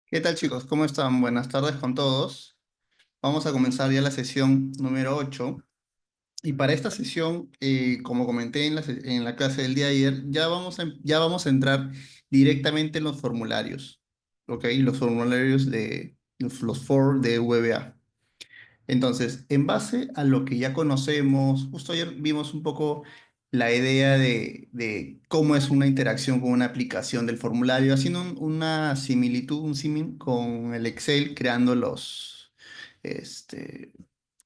¿Qué tal, chicos? ¿Cómo están? Buenas tardes con todos. Vamos a comenzar ya la sesión número 8. Y para esta sesión, como comenté en la clase del día de ayer, ya vamos a entrar directamente en los formularios, ¿ok? Los formularios de los for de VBA. Entonces, en base a lo que ya conocemos, justo ayer vimos un poco la idea de cómo es una interacción con una aplicación del formulario, haciendo una similitud, un símil con el Excel, creando este,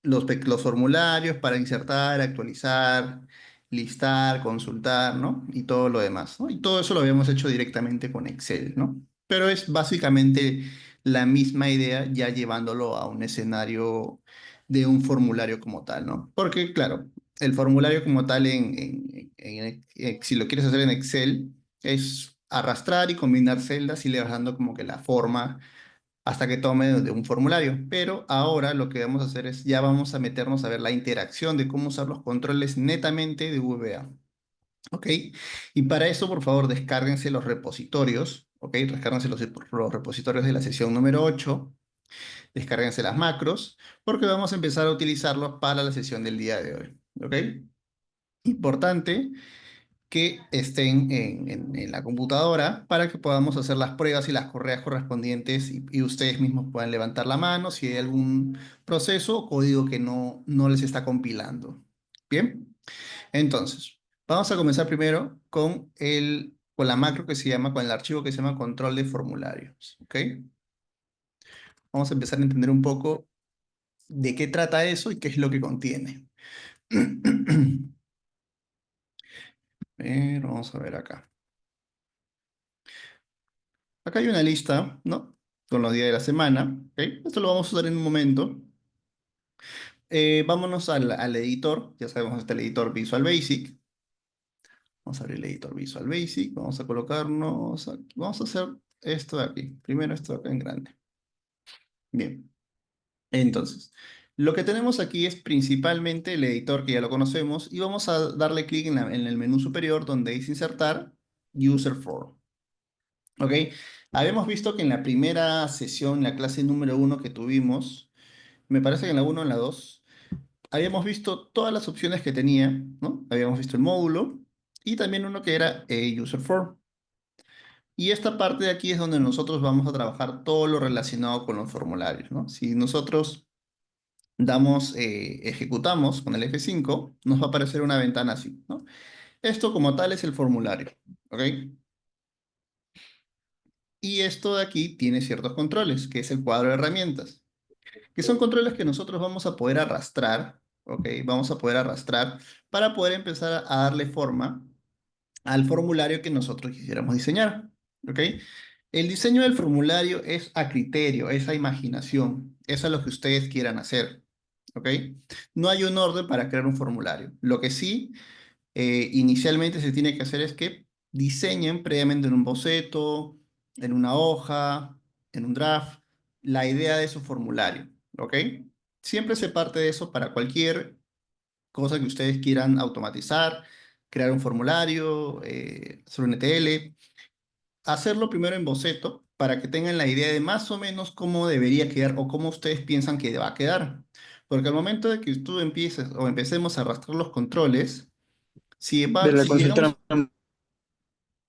los formularios para insertar, actualizar, listar, consultar, ¿no? Y todo lo demás, ¿no? Y todo eso lo habíamos hecho directamente con Excel, ¿no? Pero es básicamente la misma idea ya llevándolo a un escenario de un formulario como tal, ¿no? Porque, claro, el formulario como tal si lo quieres hacer en Excel es arrastrar y combinar celdas y le vas dando como que la forma hasta que tome de un formulario. Pero ahora lo que vamos a hacer es ya vamos a meternos a ver la interacción de cómo usar los controles netamente de VBA. ¿Ok? Y para eso, por favor, descárguense los repositorios. ¿Ok? Descárguense los repositorios de la sesión número 8. Descárguense las macros, porque vamos a empezar a utilizarlos para la sesión del día de hoy. ¿Ok? Importante que estén en la computadora para que podamos hacer las pruebas y las correas correspondientes y ustedes mismos puedan levantar la mano si hay algún proceso o código que no les está compilando. Bien, entonces, vamos a comenzar primero con la macro que se llama, con el archivo que se llama control de formularios. ¿Ok? Vamos a empezar a entender un poco de qué trata eso y qué es lo que contiene. Pero vamos a ver acá. Acá hay una lista, ¿no? Con los días de la semana. ¿Ok? Esto lo vamos a usar en un momento. Vámonos al editor. Ya sabemos este el editor Visual Basic. Vamos a abrir el editor Visual Basic. Vamos a colocarnos aquí. Vamos a hacer esto de aquí. Primero esto de acá en grande. Bien. Entonces, lo que tenemos aquí es principalmente el editor que ya lo conocemos y vamos a darle clic en el menú superior donde dice insertar User Form. ¿Ok? Habíamos visto que en la primera sesión, la clase número 1 que tuvimos, me parece que en la uno o en la 2 habíamos visto todas las opciones que tenía, ¿no? Habíamos visto el módulo y también uno que era User Form. Y esta parte de aquí es donde nosotros vamos a trabajar todo lo relacionado con los formularios, ¿no? Si nosotros ejecutamos con el F5, nos va a aparecer una ventana así, ¿no? Esto como tal es el formulario, ¿ok? Y esto de aquí tiene ciertos controles, que es el cuadro de herramientas, que son controles que nosotros vamos a poder arrastrar, ¿ok? Vamos a poder arrastrar para poder empezar a darle forma al formulario que nosotros quisiéramos diseñar, ¿ok? El diseño del formulario es a criterio, es a imaginación, es a lo que ustedes quieran hacer, ¿ok? No hay un orden para crear un formulario. Lo que sí inicialmente se tiene que hacer es que diseñen previamente en un boceto, en una hoja, en un draft, la idea de su formulario, ¿ok? Siempre se parte de eso para cualquier cosa que ustedes quieran automatizar, crear un formulario, hacer un ETL, hacerlo primero en boceto para que tengan la idea de más o menos cómo debería quedar o cómo ustedes piensan que va a quedar. Porque al momento de que tú empieces o empecemos a arrastrar los controles, De la si consultora. llegamos,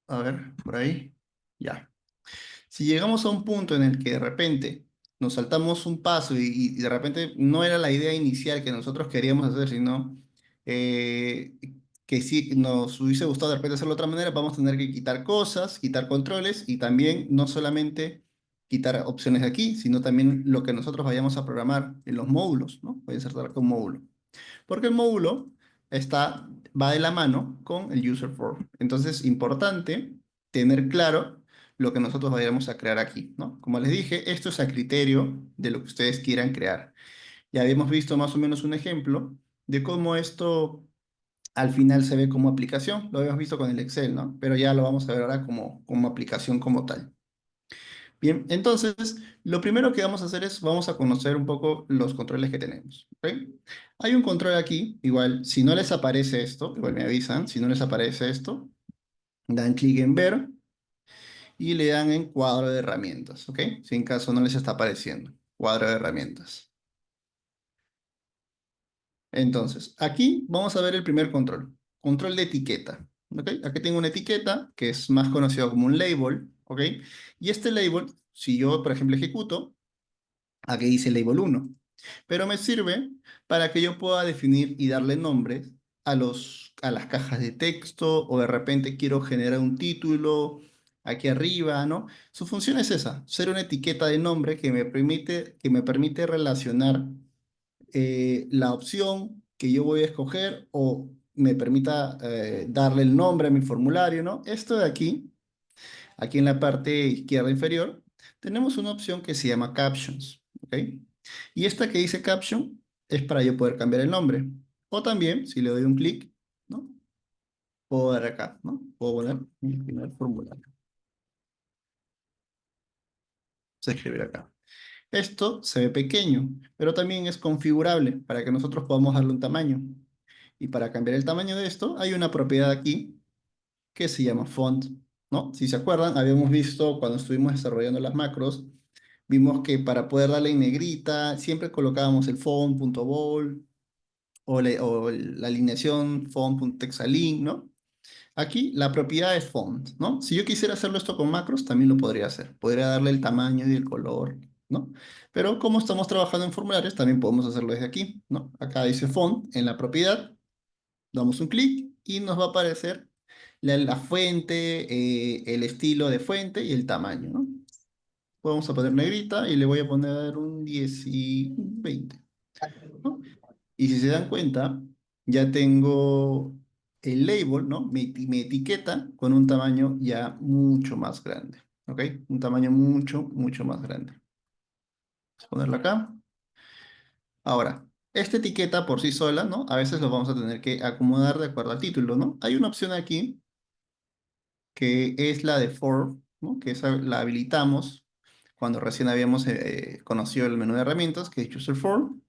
a ver, por ahí, ya. Si llegamos a un punto en el que de repente nos saltamos un paso y de repente no era la idea inicial que nosotros queríamos hacer, sino eh, que si nos hubiese gustado de repente hacerlo de otra manera, vamos a tener que quitar cosas, quitar controles y también no solamente quitar opciones de aquí, sino también lo que nosotros vayamos a programar en los módulos, ¿no? Voy a insertar con módulo. Porque el módulo va de la mano con el user form. Entonces, importante tener claro lo que nosotros vayamos a crear aquí, ¿no? Como les dije, esto es a criterio de lo que ustedes quieran crear. Ya habíamos visto más o menos un ejemplo de cómo esto al final se ve como aplicación. Lo habíamos visto con el Excel, ¿no? Pero ya lo vamos a ver ahora como aplicación como tal. Bien, entonces, lo primero que vamos a hacer es, vamos a conocer un poco los controles que tenemos, ¿ok? Hay un control aquí, igual, si no les aparece esto, igual me avisan, si no les aparece esto, dan clic en ver y le dan en cuadro de herramientas, ¿ok? Si en caso no les está apareciendo, cuadro de herramientas. Entonces, aquí vamos a ver el primer control, control de etiqueta, ¿ok? Aquí tengo una etiqueta que es más conocido como un label, ¿ok? Y este label, si yo, por ejemplo, ejecuto, aquí dice label uno, pero me sirve para que yo pueda definir y darle nombres a las cajas de texto, o de repente quiero generar un título aquí arriba, ¿no? Su función es esa, ser una etiqueta de nombre que me permite relacionar la opción que yo voy a escoger, o me permita darle el nombre a mi formulario, ¿no? Esto de aquí en la parte izquierda inferior, tenemos una opción que se llama Captions, ¿ok? Y esta que dice Caption es para yo poder cambiar el nombre. O también, si le doy un clic, ¿no? Puedo dar acá, ¿no? Puedo poner mi primer formulario. Se escribe acá. Esto se ve pequeño, pero también es configurable para que nosotros podamos darle un tamaño. Y para cambiar el tamaño de esto, hay una propiedad aquí que se llama font, ¿no? Si se acuerdan, habíamos visto cuando estuvimos desarrollando las macros, vimos que para poder darle en negrita, siempre colocábamos el font.bold o la alineación font.texalign, ¿no? Aquí la propiedad es font, ¿no? Si yo quisiera hacerlo esto con macros, también lo podría hacer. Podría darle el tamaño y el color, ¿no? Pero como estamos trabajando en formularios, también podemos hacerlo desde aquí, ¿no? Acá dice font en la propiedad, damos un clic y nos va a aparecer la fuente, el estilo de fuente y el tamaño, ¿no? Vamos a poner negrita y le voy a poner un 10 y un 20, ¿no? Y si se dan cuenta, ya tengo el label, ¿no? Mi etiqueta con un tamaño ya mucho más grande, ¿ok? Un tamaño mucho, mucho más grande. Vamos a ponerla acá. Ahora, esta etiqueta por sí sola, ¿no? A veces lo vamos a tener que acomodar de acuerdo al título, ¿no? Hay una opción aquí que es la de for, ¿no? Que esa la habilitamos cuando recién habíamos conocido el menú de herramientas, que es user form,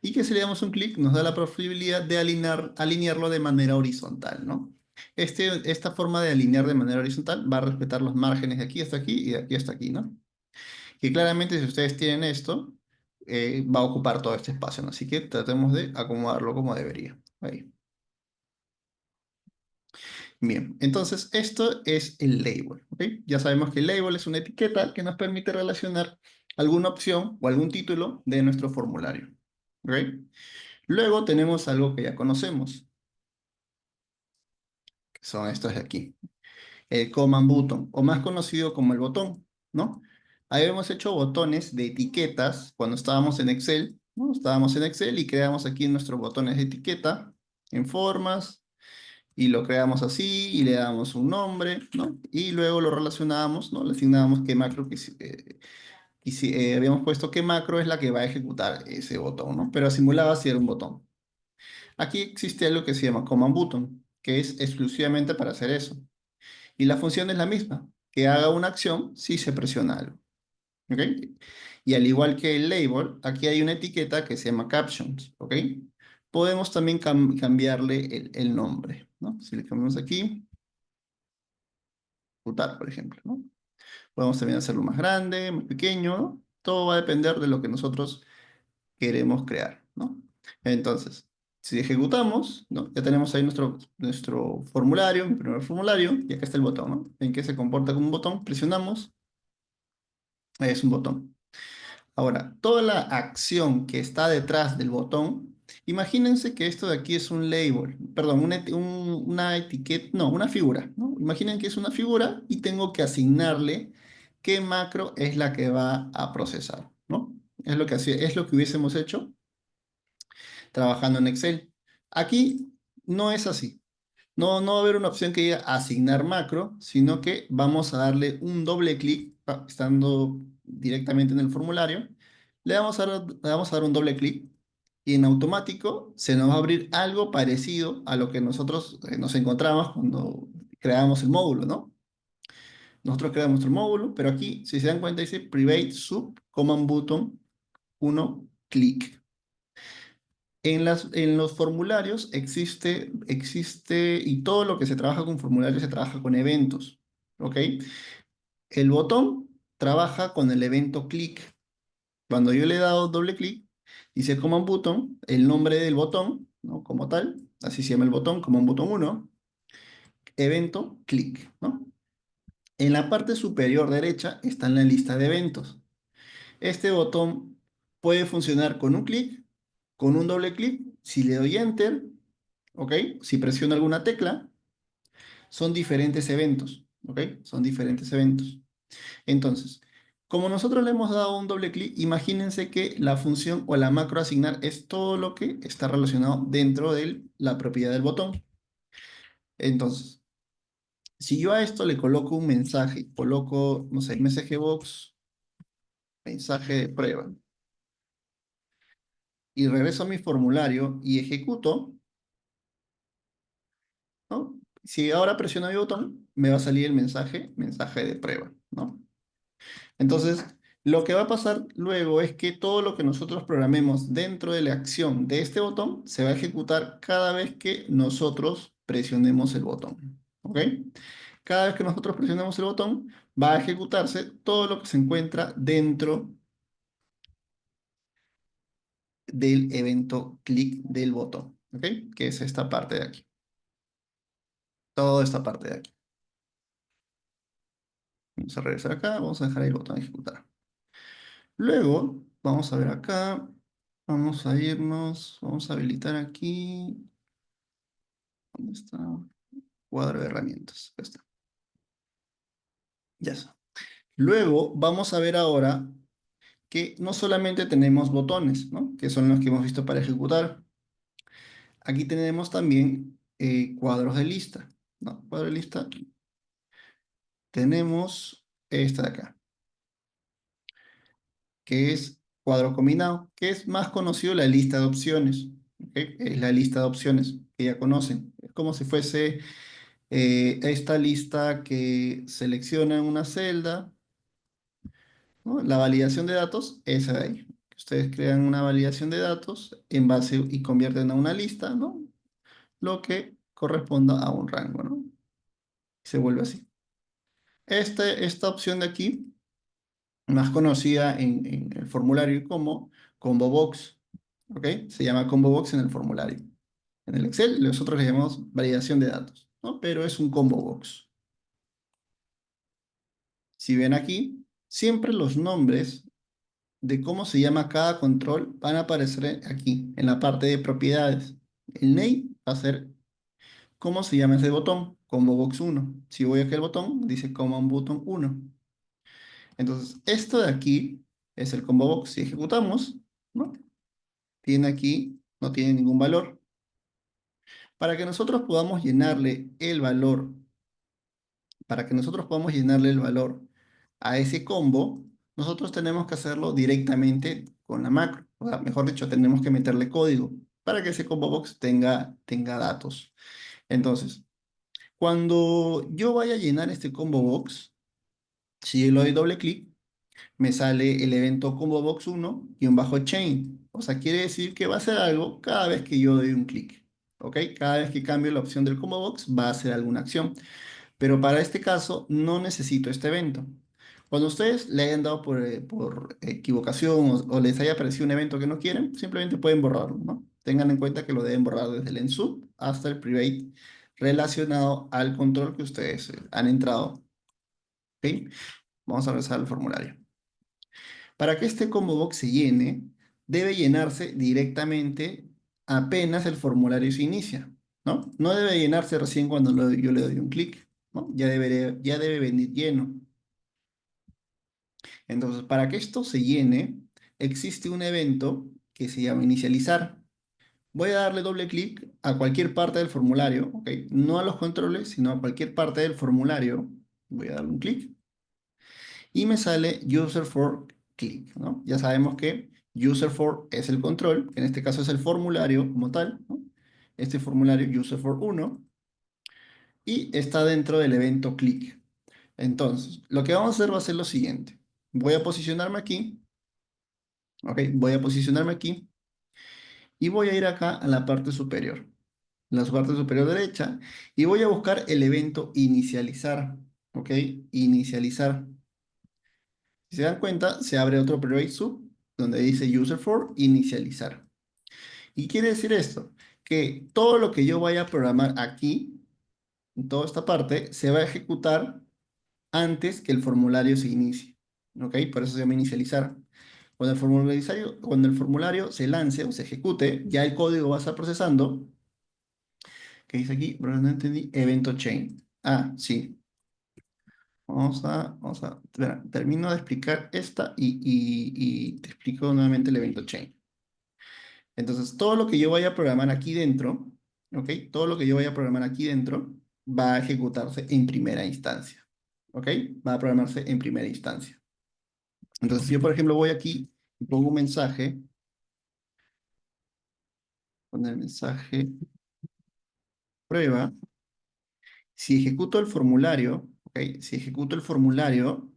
y que si le damos un clic nos da la posibilidad de alinearlo de manera horizontal, ¿no? Esta forma de alinear de manera horizontal va a respetar los márgenes de aquí hasta aquí y de aquí hasta aquí, ¿no? Que claramente si ustedes tienen esto, va a ocupar todo este espacio, ¿no? Así que tratemos de acomodarlo como debería. Ahí. Bien, entonces esto es el label, ¿ok? Ya sabemos que el label es una etiqueta que nos permite relacionar alguna opción o algún título de nuestro formulario, ¿ok? Luego tenemos algo que ya conocemos, que son estos de aquí, el command button, o más conocido como el botón, ¿no? Habíamos hecho botones de etiquetas cuando estábamos en Excel, ¿no? Estábamos en Excel y creamos aquí nuestros botones de etiqueta en formas, y lo creamos así y le damos un nombre, ¿no? Y luego lo relacionábamos, ¿no? Le asignábamos qué macro y si habíamos puesto qué macro es la que va a ejecutar ese botón, ¿no? Pero simulaba si era un botón. Aquí existe algo que se llama command button, que es exclusivamente para hacer eso. Y la función es la misma, que haga una acción si se presiona algo, ¿ok? Y al igual que el label, aquí hay una etiqueta que se llama captions, ¿ok? Podemos también cambiarle el nombre, ¿no? Si le cambiamos aquí, ejecutar, por ejemplo, ¿no? Podemos también hacerlo más grande, más pequeño, ¿no? Todo va a depender de lo que nosotros queremos crear, ¿no? Entonces, si ejecutamos, ¿no? Ya tenemos ahí nuestro formulario, mi primer formulario, y acá está el botón, ¿no? En que se comporta como un botón, presionamos, es un botón. Ahora, toda la acción que está detrás del botón, imagínense que esto de aquí es un label, perdón, una etiqueta, no, una figura, ¿no? Imaginen que es una figura y tengo que asignarle qué macro es la que va a procesar, ¿no? Es lo que hubiésemos hecho trabajando en Excel. Aquí no es así. No va a haber una opción que diga asignar macro, sino que vamos a darle un doble clic, estando directamente en el formulario. Le vamos a dar un doble clic y en automático se nos va a abrir algo parecido a lo que nosotros nos encontramos cuando creamos el módulo, ¿no? Nosotros creamos nuestro módulo, pero aquí, si se dan cuenta, dice Private Sub Command Button 1 clic. En los formularios existe, y todo lo que se trabaja con formularios se trabaja con eventos, ¿ok? El botón trabaja con el evento clic. Cuando yo le he dado doble clic, dice Command Button, el nombre del botón, ¿no? Como tal, así se llama el botón, como un botón uno, evento clic, ¿no? En la parte superior derecha está en la lista de eventos. Este botón puede funcionar con un clic, con un doble clic, si le doy Enter, ¿ok? Si presiono alguna tecla, son diferentes eventos, ¿ok? Son diferentes eventos. Entonces, como nosotros le hemos dado un doble clic, imagínense que la función o la macro asignar es todo lo que está relacionado dentro de la propiedad del botón. Entonces, si yo a esto le coloco un mensaje, coloco, no sé, message box, mensaje de prueba, y regreso a mi formulario y ejecuto, ¿no? Si ahora presiono mi botón, me va a salir el mensaje de prueba, ¿no? Entonces, lo que va a pasar luego es que todo lo que nosotros programemos dentro de la acción de este botón se va a ejecutar cada vez que nosotros presionemos el botón, ¿ok? Cada vez que nosotros presionemos el botón, va a ejecutarse todo lo que se encuentra dentro del evento clic del botón, ¿ok? Que es esta parte de aquí. Toda esta parte de aquí. Vamos a regresar acá, vamos a dejar el botón ejecutar. Luego, vamos a ver acá, vamos a irnos, vamos a habilitar aquí, ¿dónde está? Cuadro de herramientas, acá está. Ya está. Luego, vamos a ver ahora que no solamente tenemos botones, ¿no? Que son los que hemos visto para ejecutar. Aquí tenemos también cuadros de lista, ¿no? Cuadro de lista, tenemos esta de acá, que es cuadro combinado, que es más conocido la lista de opciones, ¿ok? Es la lista de opciones que ya conocen. Es como si fuese esta lista que selecciona una celda, ¿no? La validación de datos, esa de ahí. Ustedes crean una validación de datos en base y convierten a una lista, ¿no? Lo que corresponda a un rango, ¿no? Se vuelve así. Esta opción de aquí, más conocida en el formulario como Combo Box, ¿ok? Se llama Combo Box en el formulario. En el Excel, nosotros le llamamos validación de datos, ¿no? Pero es un Combo Box. Si ven aquí, siempre los nombres de cómo se llama cada control van a aparecer aquí, en la parte de propiedades. El name va a ser cómo se llama ese botón, Combo Box 1. Si voy aquí al botón, dice Command Button 1. Entonces, esto de aquí es el Combo Box. Si ejecutamos, ¿no? Tiene aquí, no tiene ningún valor. Para que nosotros podamos llenarle el valor, para que nosotros podamos llenarle el valor a ese combo, nosotros tenemos que hacerlo directamente con la macro. O sea, mejor dicho, tenemos que meterle código para que ese combo box tenga datos. Entonces, cuando yo vaya a llenar este combo box, si yo le doy doble clic, me sale el evento combo box 1 y un bajo chain. O sea, quiere decir que va a hacer algo cada vez que yo doy un clic. ¿Ok? Cada vez que cambio la opción del combo box, va a hacer alguna acción. Pero para este caso no necesito este evento. Cuando ustedes le hayan dado por equivocación o les haya aparecido un evento que no quieren, simplemente pueden borrarlo, ¿no? Tengan en cuenta que lo deben borrar desde el ensub hasta el private relacionado al control que ustedes han entrado. ¿Ok? Vamos a regresar al formulario. Para que este combo box se llene, debe llenarse directamente apenas el formulario se inicia, ¿no? No debe llenarse recién cuando yo le doy un clic, ¿no? Ya debe venir lleno. Entonces, para que esto se llene, existe un evento que se llama inicializar. Voy a darle doble clic a cualquier parte del formulario, ¿ok? No a los controles, sino a cualquier parte del formulario. Voy a darle un clic y me sale user for click, ¿no? Ya sabemos que user for es el control, que en este caso es el formulario como tal, ¿no? Este formulario user for 1 y está dentro del evento click. Entonces, lo que vamos a hacer va a ser lo siguiente. Voy a posicionarme aquí, ¿ok? Voy a posicionarme aquí y voy a ir acá a la parte superior, en la parte superior derecha, y voy a buscar el evento inicializar, ¿ok? Inicializar. Si se dan cuenta, se abre otro private sub donde dice user for inicializar. ¿Y quiere decir esto? Que todo lo que yo vaya a programar aquí, en toda esta parte, se va a ejecutar antes que el formulario se inicie. ¿Ok? Por eso se llama inicializar. Cuando el formulario se lance o se ejecute, ya el código va a estar procesando. ¿Qué dice aquí? Pero no entendí. Evento chain. Ah, sí. Espera, termino de explicar esta y te explico nuevamente el evento chain. Entonces, todo lo que yo vaya a programar aquí dentro, ¿ok? Todo lo que yo vaya a programar aquí dentro va a ejecutarse en primera instancia, ¿ok? Va a programarse en primera instancia. Entonces, si yo, por ejemplo, voy aquí y pongo un mensaje, poner mensaje prueba, si ejecuto el formulario, ¿ok? Si ejecuto el formulario,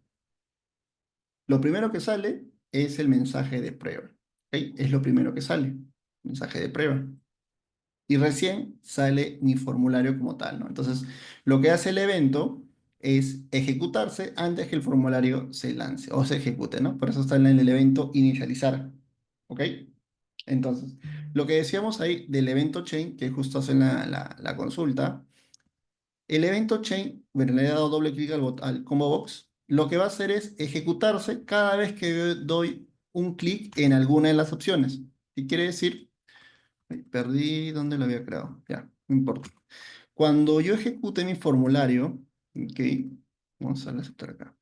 lo primero que sale es el mensaje de prueba, ¿ok? Es lo primero que sale, mensaje de prueba. Y recién sale mi formulario como tal, ¿no? Entonces, lo que hace el evento es ejecutarse antes que el formulario se lance o se ejecute, ¿no? Por eso está en el evento inicializar, ¿ok? Entonces, lo que decíamos ahí del evento chain, que justo hace la consulta, el evento chain, bueno, le he dado doble clic al combo box, lo que va a hacer es ejecutarse cada vez que yo doy un clic en alguna de las opciones. ¿Qué quiere decir? Ay, perdí dónde lo había creado. Ya, no importa. Cuando yo ejecute mi formulario, ok, vamos a aceptar acá.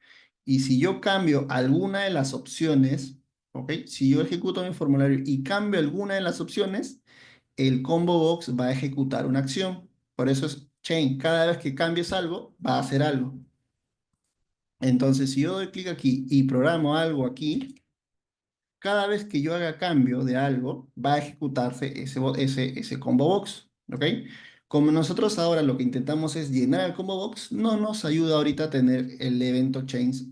Y si yo cambio alguna de las opciones, ok, si yo ejecuto mi formulario y cambio alguna de las opciones, el combo box va a ejecutar una acción. Por eso es chain. Cada vez que cambies algo, va a hacer algo. Entonces, si yo doy clic aquí y programo algo aquí, cada vez que yo haga cambio de algo, va a ejecutarse ese combo box, ¿ok? Como nosotros ahora lo que intentamos es llenar el combo box, no nos ayuda ahorita a tener el evento change,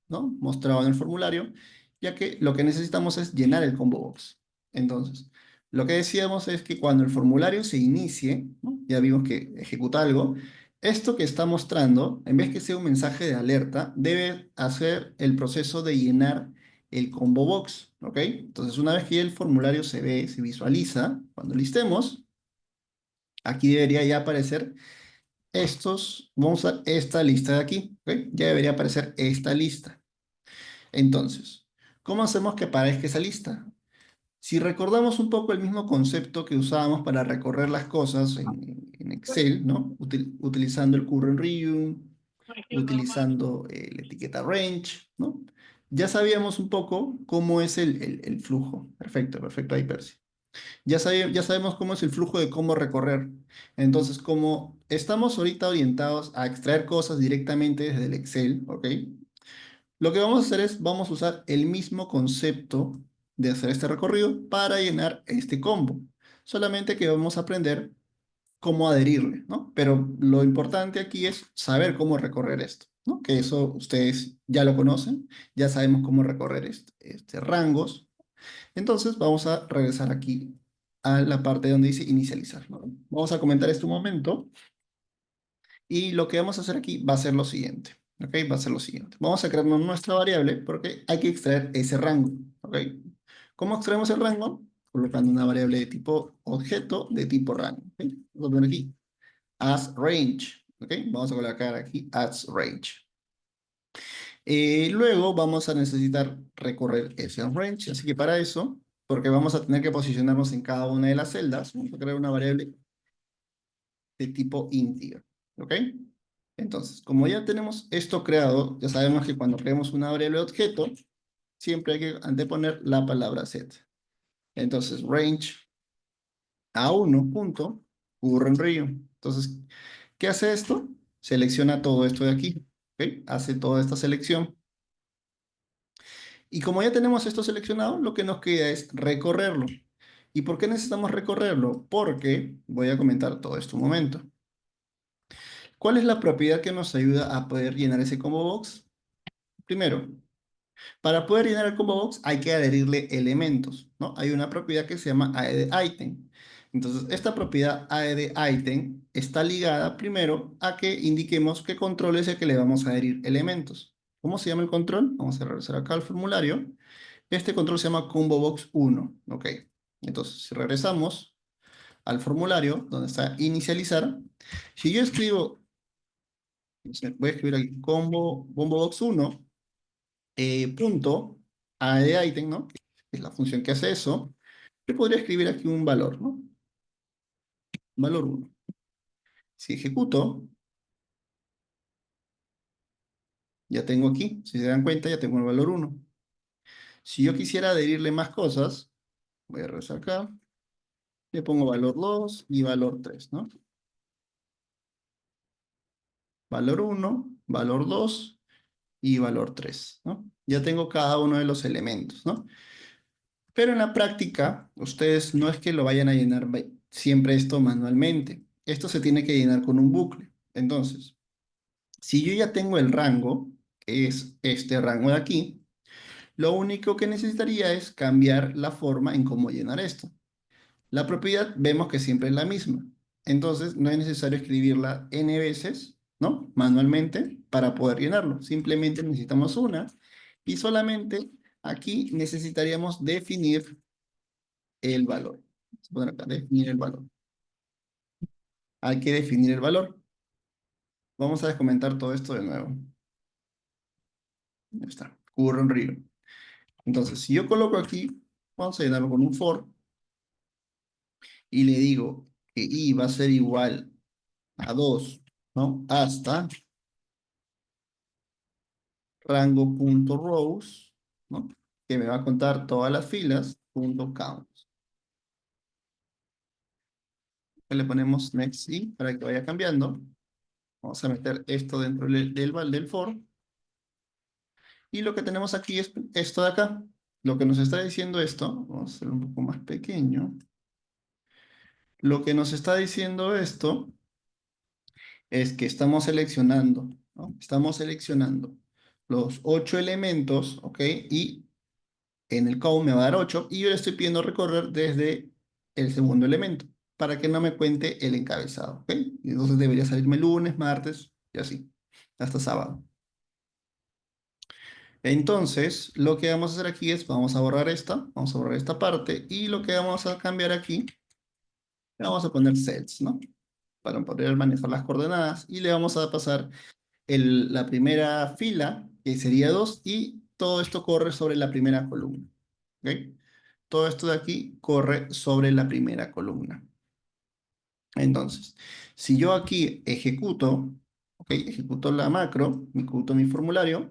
¿no? Mostrado en el formulario, ya que lo que necesitamos es llenar el combo box. Entonces, lo que decíamos es que cuando el formulario se inicie, ¿no? Ya vimos que ejecuta algo, esto que está mostrando, en vez que sea un mensaje de alerta, debe hacer el proceso de llenar el combo box, ¿ok? Entonces, una vez que ya el formulario se ve, se visualiza, cuando listemos, aquí debería ya aparecer vamos a esta lista de aquí, ¿ok? Ya debería aparecer esta lista. Entonces, ¿cómo hacemos que aparezca esa lista? Si recordamos un poco el mismo concepto que usábamos para recorrer las cosas en Excel, ¿no? Utilizando el current region, utilizando la etiqueta range, ¿no? Ya sabíamos un poco cómo es el flujo. Perfecto, perfecto, ahí, Percy. Ya sabemos cómo es el flujo de cómo recorrer. Entonces, como estamos ahorita orientados a extraer cosas directamente desde el Excel, ¿ok? Lo que vamos a hacer es, vamos a usar el mismo concepto de hacer este recorrido para llenar este combo. Solamente que vamos a aprender cómo adherirle, ¿no? Pero lo importante aquí es saber cómo recorrer esto, ¿no? Que eso ustedes ya lo conocen, ya sabemos cómo recorrer este rangos. Entonces vamos a regresar aquí a la parte donde dice inicializar, ¿no? Vamos a comentar esto un momento y lo que vamos a hacer aquí va a ser lo siguiente, ¿ok? Va a ser lo siguiente. Vamos a crearnos nuestra variable porque hay que extraer ese rango, ¿ok? ¿Cómo extraemos el rango? Colocando una variable de tipo objeto de tipo rango, ¿ok? Vamos a poner aquí as range, ¿ok? Vamos a colocar aquí as range. Luego vamos a necesitar recorrer ese range, así que para eso, porque vamos a tener que posicionarnos en cada una de las celdas, vamos a crear una variable de tipo integer, ¿ok? Entonces, como ya tenemos esto creado, ya sabemos que cuando creemos una variable de objeto, siempre hay que anteponer la palabra set. Entonces, range a1 punto current region. Entonces, ¿qué hace esto? Selecciona todo esto de aquí, ¿ok? Hace toda esta selección. Y como ya tenemos esto seleccionado, lo que nos queda es recorrerlo. ¿Y por qué necesitamos recorrerlo? Porque, voy a comentar todo esto un momento. ¿Cuál es la propiedad que nos ayuda a poder llenar ese combo box? Primero, para poder llenar el combo box hay que adherirle elementos, ¿no? Hay una propiedad que se llama addItem. Entonces, esta propiedad addItem está ligada primero a que indiquemos qué control es el que le vamos a adherir elementos. ¿Cómo se llama el control? Vamos a regresar acá al formulario. Este control se llama Combo Box 1. Ok. Entonces, si regresamos al formulario, donde está inicializar, si yo escribo, voy a escribir aquí Combo Box 1, punto, A de item, ¿no? Que es la función que hace eso. Yo podría escribir aquí un valor, ¿no? Valor 1. Si ejecuto, ya tengo aquí, si se dan cuenta, ya tengo el valor 1. Si yo quisiera adherirle más cosas, voy a regresar acá, le pongo valor 2 y valor 3, ¿no? Valor 1, valor 2 y valor 3, ¿no? Ya tengo cada uno de los elementos, ¿no? Pero en la práctica, ustedes no es que lo vayan a llenar siempre esto manualmente. Esto se tiene que llenar con un bucle. Entonces, si yo ya tengo el rango, que es este rango de aquí, lo único que necesitaría es cambiar la forma en cómo llenar esto. La propiedad vemos que siempre es la misma. Entonces, no es necesario escribirla n veces, ¿no? Manualmente para poder llenarlo. Simplemente necesitamos una y solamente aquí necesitaríamos definir el valor. Vamos a poner acá, definir el valor. Hay que definir el valor. Vamos a descomentar todo esto de nuevo. Ya está. Ocurre un río. Entonces, si yo coloco aquí, vamos a llenarlo con un for y le digo que i va a ser igual a 2, ¿no? Hasta rango.rows, ¿no? Que me va a contar todas las filas, punto count. Le ponemos next y para que vaya cambiando. Vamos a meter esto dentro del for. Y lo que tenemos aquí es esto de acá. Lo que nos está diciendo esto, vamos a hacerlo un poco más pequeño. Lo que nos está diciendo esto es que estamos seleccionando, ¿no? Estamos seleccionando los 8 elementos, ¿ok? Y en el count me va a dar 8 y yo le estoy pidiendo recorrer desde el segundo elemento para que no me cuente el encabezado, ¿ok? Y entonces debería salirme lunes, martes y así, hasta sábado. Entonces, lo que vamos a hacer aquí es, vamos a borrar esta parte y lo que vamos a cambiar aquí, le vamos a poner cells, ¿no? Para poder manejar las coordenadas y le vamos a pasar la primera fila, que sería 2 y todo esto corre sobre la primera columna, ¿ok? Todo esto de aquí corre sobre la primera columna. Entonces, si yo aquí ejecuto, ¿ok? Ejecuto la macro, ejecuto mi formulario,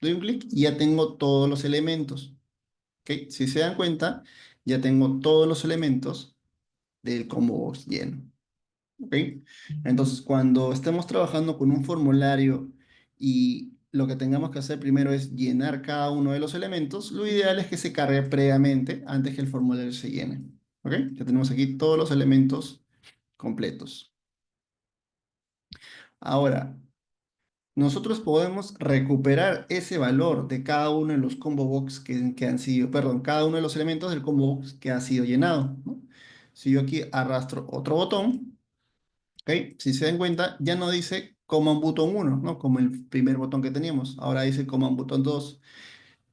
doy un clic y ya tengo todos los elementos. ¿Ok? Si se dan cuenta, ya tengo todos los elementos del combo box lleno. ¿Ok? Entonces, cuando estemos trabajando con un formulario y lo que tengamos que hacer primero es llenar cada uno de los elementos, lo ideal es que se cargue previamente antes que el formulario se llene. ¿Ok? Ya tenemos aquí todos los elementos completos. Ahora, nosotros podemos recuperar ese valor de cada uno de los combo box que han sido, perdón, cada uno de los elementos del combo box que ha sido llenado, ¿no? Si yo aquí arrastro otro botón, ¿ok? Si se dan cuenta, ya no dice Command Button 1, ¿no? Como el primer botón que teníamos. Ahora dice Command Button 2.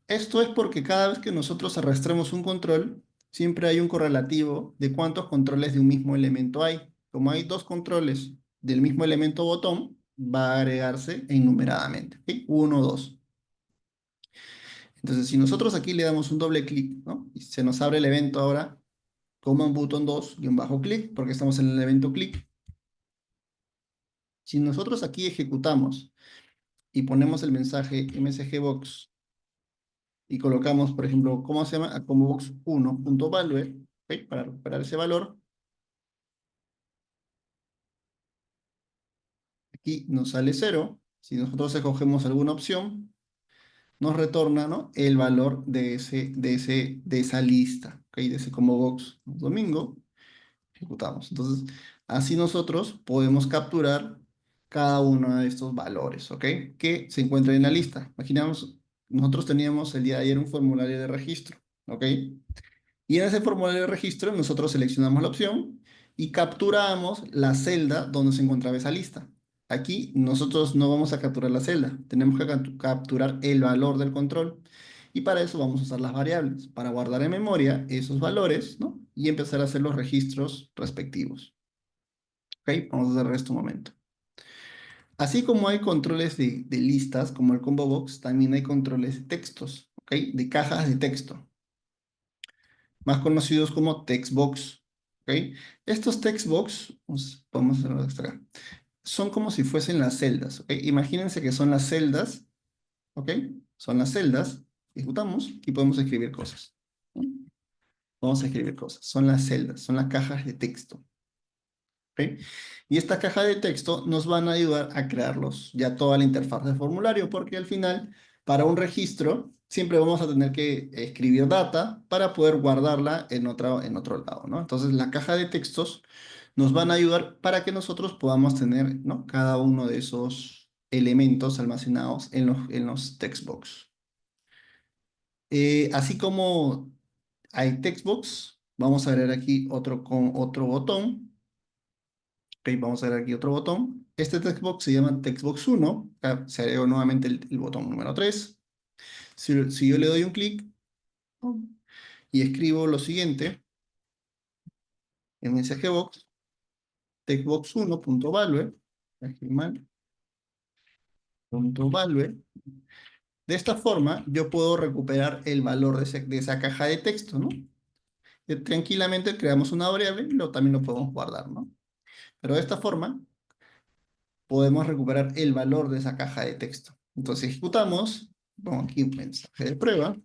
Esto es porque cada vez que nosotros arrastramos un control, siempre hay un correlativo de cuántos controles de un mismo elemento hay. Como hay dos controles del mismo elemento botón, va a agregarse enumeradamente. ¿Ok? 1, 2. Entonces, si nosotros aquí le damos un doble clic, ¿no? Y se nos abre el evento ahora, Command Button 2 y un bajo clic, porque estamos en el evento clic. Si nosotros aquí ejecutamos y ponemos el mensaje msgbox y colocamos, por ejemplo, ¿cómo se llama? A como box1.value, ¿ok? Para recuperar ese valor. Aquí nos sale 0. Si nosotros escogemos alguna opción, nos retorna, ¿no? El valor de esa lista, ¿ok? De ese como box domingo. Ejecutamos. Entonces, así nosotros podemos capturar cada uno de estos valores, ¿ok? Que se encuentran en la lista. Imaginamos, nosotros teníamos el día de ayer un formulario de registro, ¿ok? Y en ese formulario de registro nosotros seleccionamos la opción y capturamos la celda donde se encontraba esa lista. Aquí nosotros no vamos a capturar la celda, tenemos que capturar el valor del control. Y para eso vamos a usar las variables, para guardar en memoria esos valores, ¿no? Y empezar a hacer los registros respectivos. ¿Ok? Vamos a hacer esto un momento. Así como hay controles de listas, como el combo box, también hay controles de textos, ¿ok? De cajas de texto, más conocidos como textbox, ¿ok? Estos textbox, vamos a hacerlo hasta acá, son como si fuesen las celdas, ¿ok? Imagínense que son las celdas, ¿ok? Son las celdas, ejecutamos y podemos escribir cosas, ¿no? Vamos a escribir cosas, son las celdas, son las cajas de texto. ¿Ok? Y esta caja de texto nos van a ayudar a crearlos ya toda la interfaz de formulario, porque al final, para un registro, siempre vamos a tener que escribir data para poder guardarla en otro lado, ¿no? Entonces, la caja de textos nos van a ayudar para que nosotros podamos tener, ¿no? Cada uno de esos elementos almacenados en los textbox. Así como hay textbox, vamos a ver aquí otro con otro botón. Ok, vamos a ver aquí otro botón. Este textbox se llama textbox 1. Acá se agregó nuevamente el botón número 3. Si yo le doy un clic, ¿no? Y escribo lo siguiente en mensaje box, textbox1.value, escribí mal, punto value. De esta forma, yo puedo recuperar el valor de esa caja de texto, ¿no? Tranquilamente creamos una variable y también lo podemos guardar, ¿no? Pero de esta forma, podemos recuperar el valor de esa caja de texto. Entonces ejecutamos, pongo aquí un mensaje de prueba,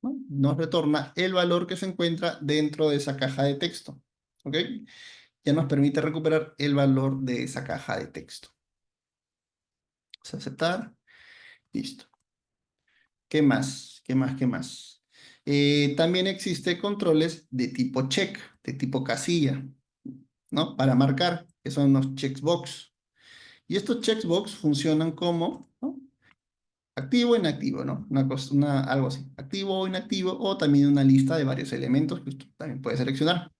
¿no? Nos retorna el valor que se encuentra dentro de esa caja de texto. ¿Ok? Ya nos permite recuperar el valor de esa caja de texto. Vamos a aceptar. Listo. ¿Qué más? ¿Qué más? ¿Qué más? También existe controles de tipo check, de tipo casilla, ¿no? Para marcar, que son los checkbox. Y estos checkbox funcionan como, ¿no? Activo o inactivo, ¿no? Algo así. Activo o inactivo, o también una lista de varios elementos que usted también puede seleccionar.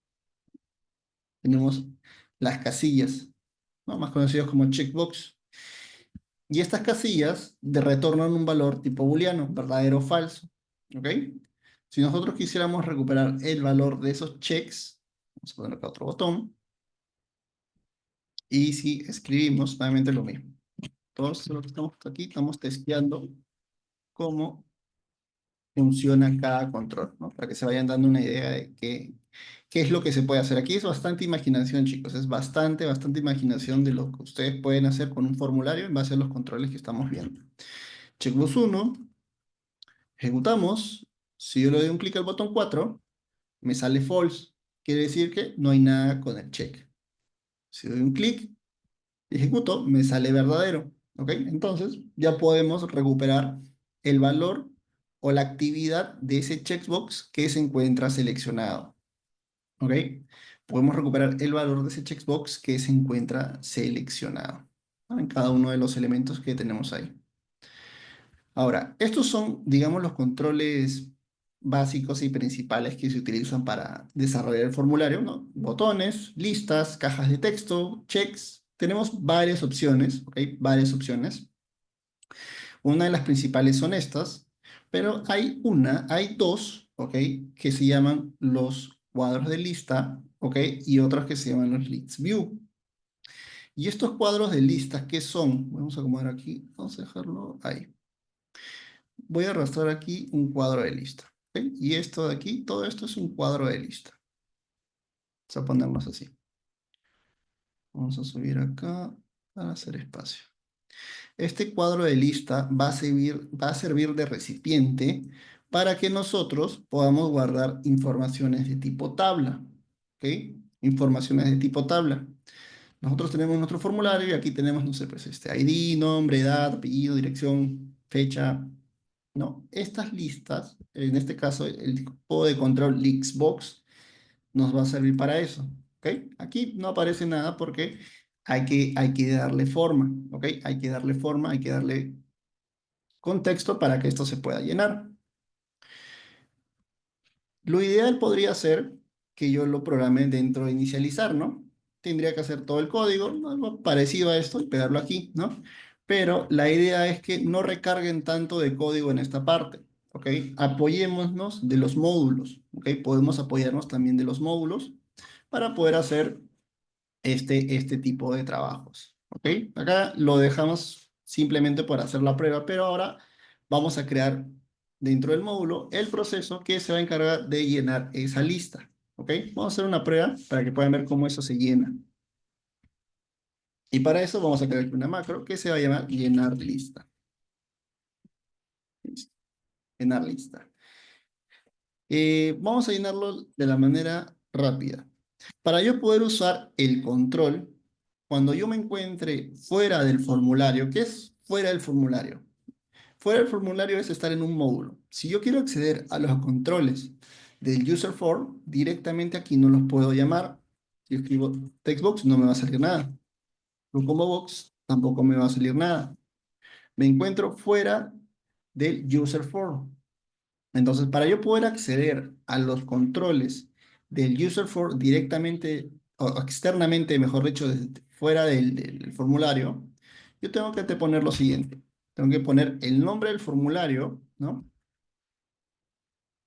Tenemos las casillas, ¿no? Más conocidos como checkbox. Y estas casillas retornan un valor tipo booleano, verdadero o falso. ¿Ok? Si nosotros quisiéramos recuperar el valor de esos checks, vamos a poner acá otro botón, y si escribimos nuevamente lo mismo. Todos los que estamos aquí estamos testeando cómo funciona cada control, ¿no? Para que se vayan dando una idea de qué es lo que se puede hacer. Aquí es bastante imaginación, chicos, es bastante imaginación de lo que ustedes pueden hacer con un formulario en base a los controles que estamos viendo. Checkbox 1, ejecutamos, si yo le doy un clic al botón 4, me sale false, quiere decir que no hay nada con el check. Si doy un clic, ejecuto, me sale verdadero, ¿ok? Entonces ya podemos recuperar el valor o la actividad de ese checkbox que se encuentra seleccionado, ¿ok? Podemos recuperar el valor de ese checkbox que se encuentra seleccionado, ¿no? En cada uno de los elementos que tenemos ahí. Ahora, estos son, digamos, los controles básicos y principales que se utilizan para desarrollar el formulario, ¿no? Botones, listas, cajas de texto, checks. Tenemos varias opciones, ¿ok? Varias opciones. Una de las principales son estas, pero hay dos, ¿ok? Que se llaman los cuadros de lista, ¿ok? Y otros que se llaman los list view. Y estos cuadros de lista, ¿qué son? Vamos a acomodar aquí, vamos a dejarlo ahí. Voy a arrastrar aquí un cuadro de lista, ¿ok? Y esto de aquí, todo esto es un cuadro de lista. Vamos a ponerlos así. Vamos a subir acá para hacer espacio. Este cuadro de lista va a servir de recipiente para que nosotros podamos guardar informaciones de tipo tabla, ¿ok? Informaciones de tipo tabla. Nosotros tenemos nuestro formulario y aquí tenemos, no sé, pues este ID, nombre, edad, apellido, dirección, fecha, ¿no? Estas listas, en este caso el tipo de control Lixbox, nos va a servir para eso, ¿ok? Aquí no aparece nada porque hay que darle forma, ¿ok? Hay que darle forma, hay que darle contexto para que esto se pueda llenar. Lo ideal podría ser que yo lo programe dentro de inicializar, ¿no? tendría que hacer todo el código, ¿no? Algo parecido a esto y pegarlo aquí, ¿no? Pero la idea es que no recarguen tanto de código en esta parte, ¿ok? Apoyémonos de los módulos, ¿ok? Podemos apoyarnos también de los módulos para poder hacer este tipo de trabajos, ¿ok? Acá lo dejamos simplemente por hacer la prueba, pero ahora vamos a crear dentro del módulo el proceso que se va a encargar de llenar esa lista, ¿ok? Vamos a hacer una prueba para que puedan ver cómo eso se llena. Y para eso vamos a crear una macro que se va a llamar llenar lista. Listo. Llenar lista. Vamos a llenarlo de la manera rápida. Para yo poder usar el control, cuando yo me encuentre fuera del formulario, ¿qué es fuera del formulario? Fuera del formulario es estar en un módulo. Si yo quiero acceder a los controles del user form, directamente aquí no los puedo llamar. Si yo escribo textbox, no me va a salir nada. Como box, tampoco me va a salir nada. Me encuentro fuera del user form. Entonces, para yo poder acceder a los controles del user for directamente o externamente, mejor dicho, fuera del formulario, yo tengo que poner lo siguiente. Tengo que poner el nombre del formulario, ¿no?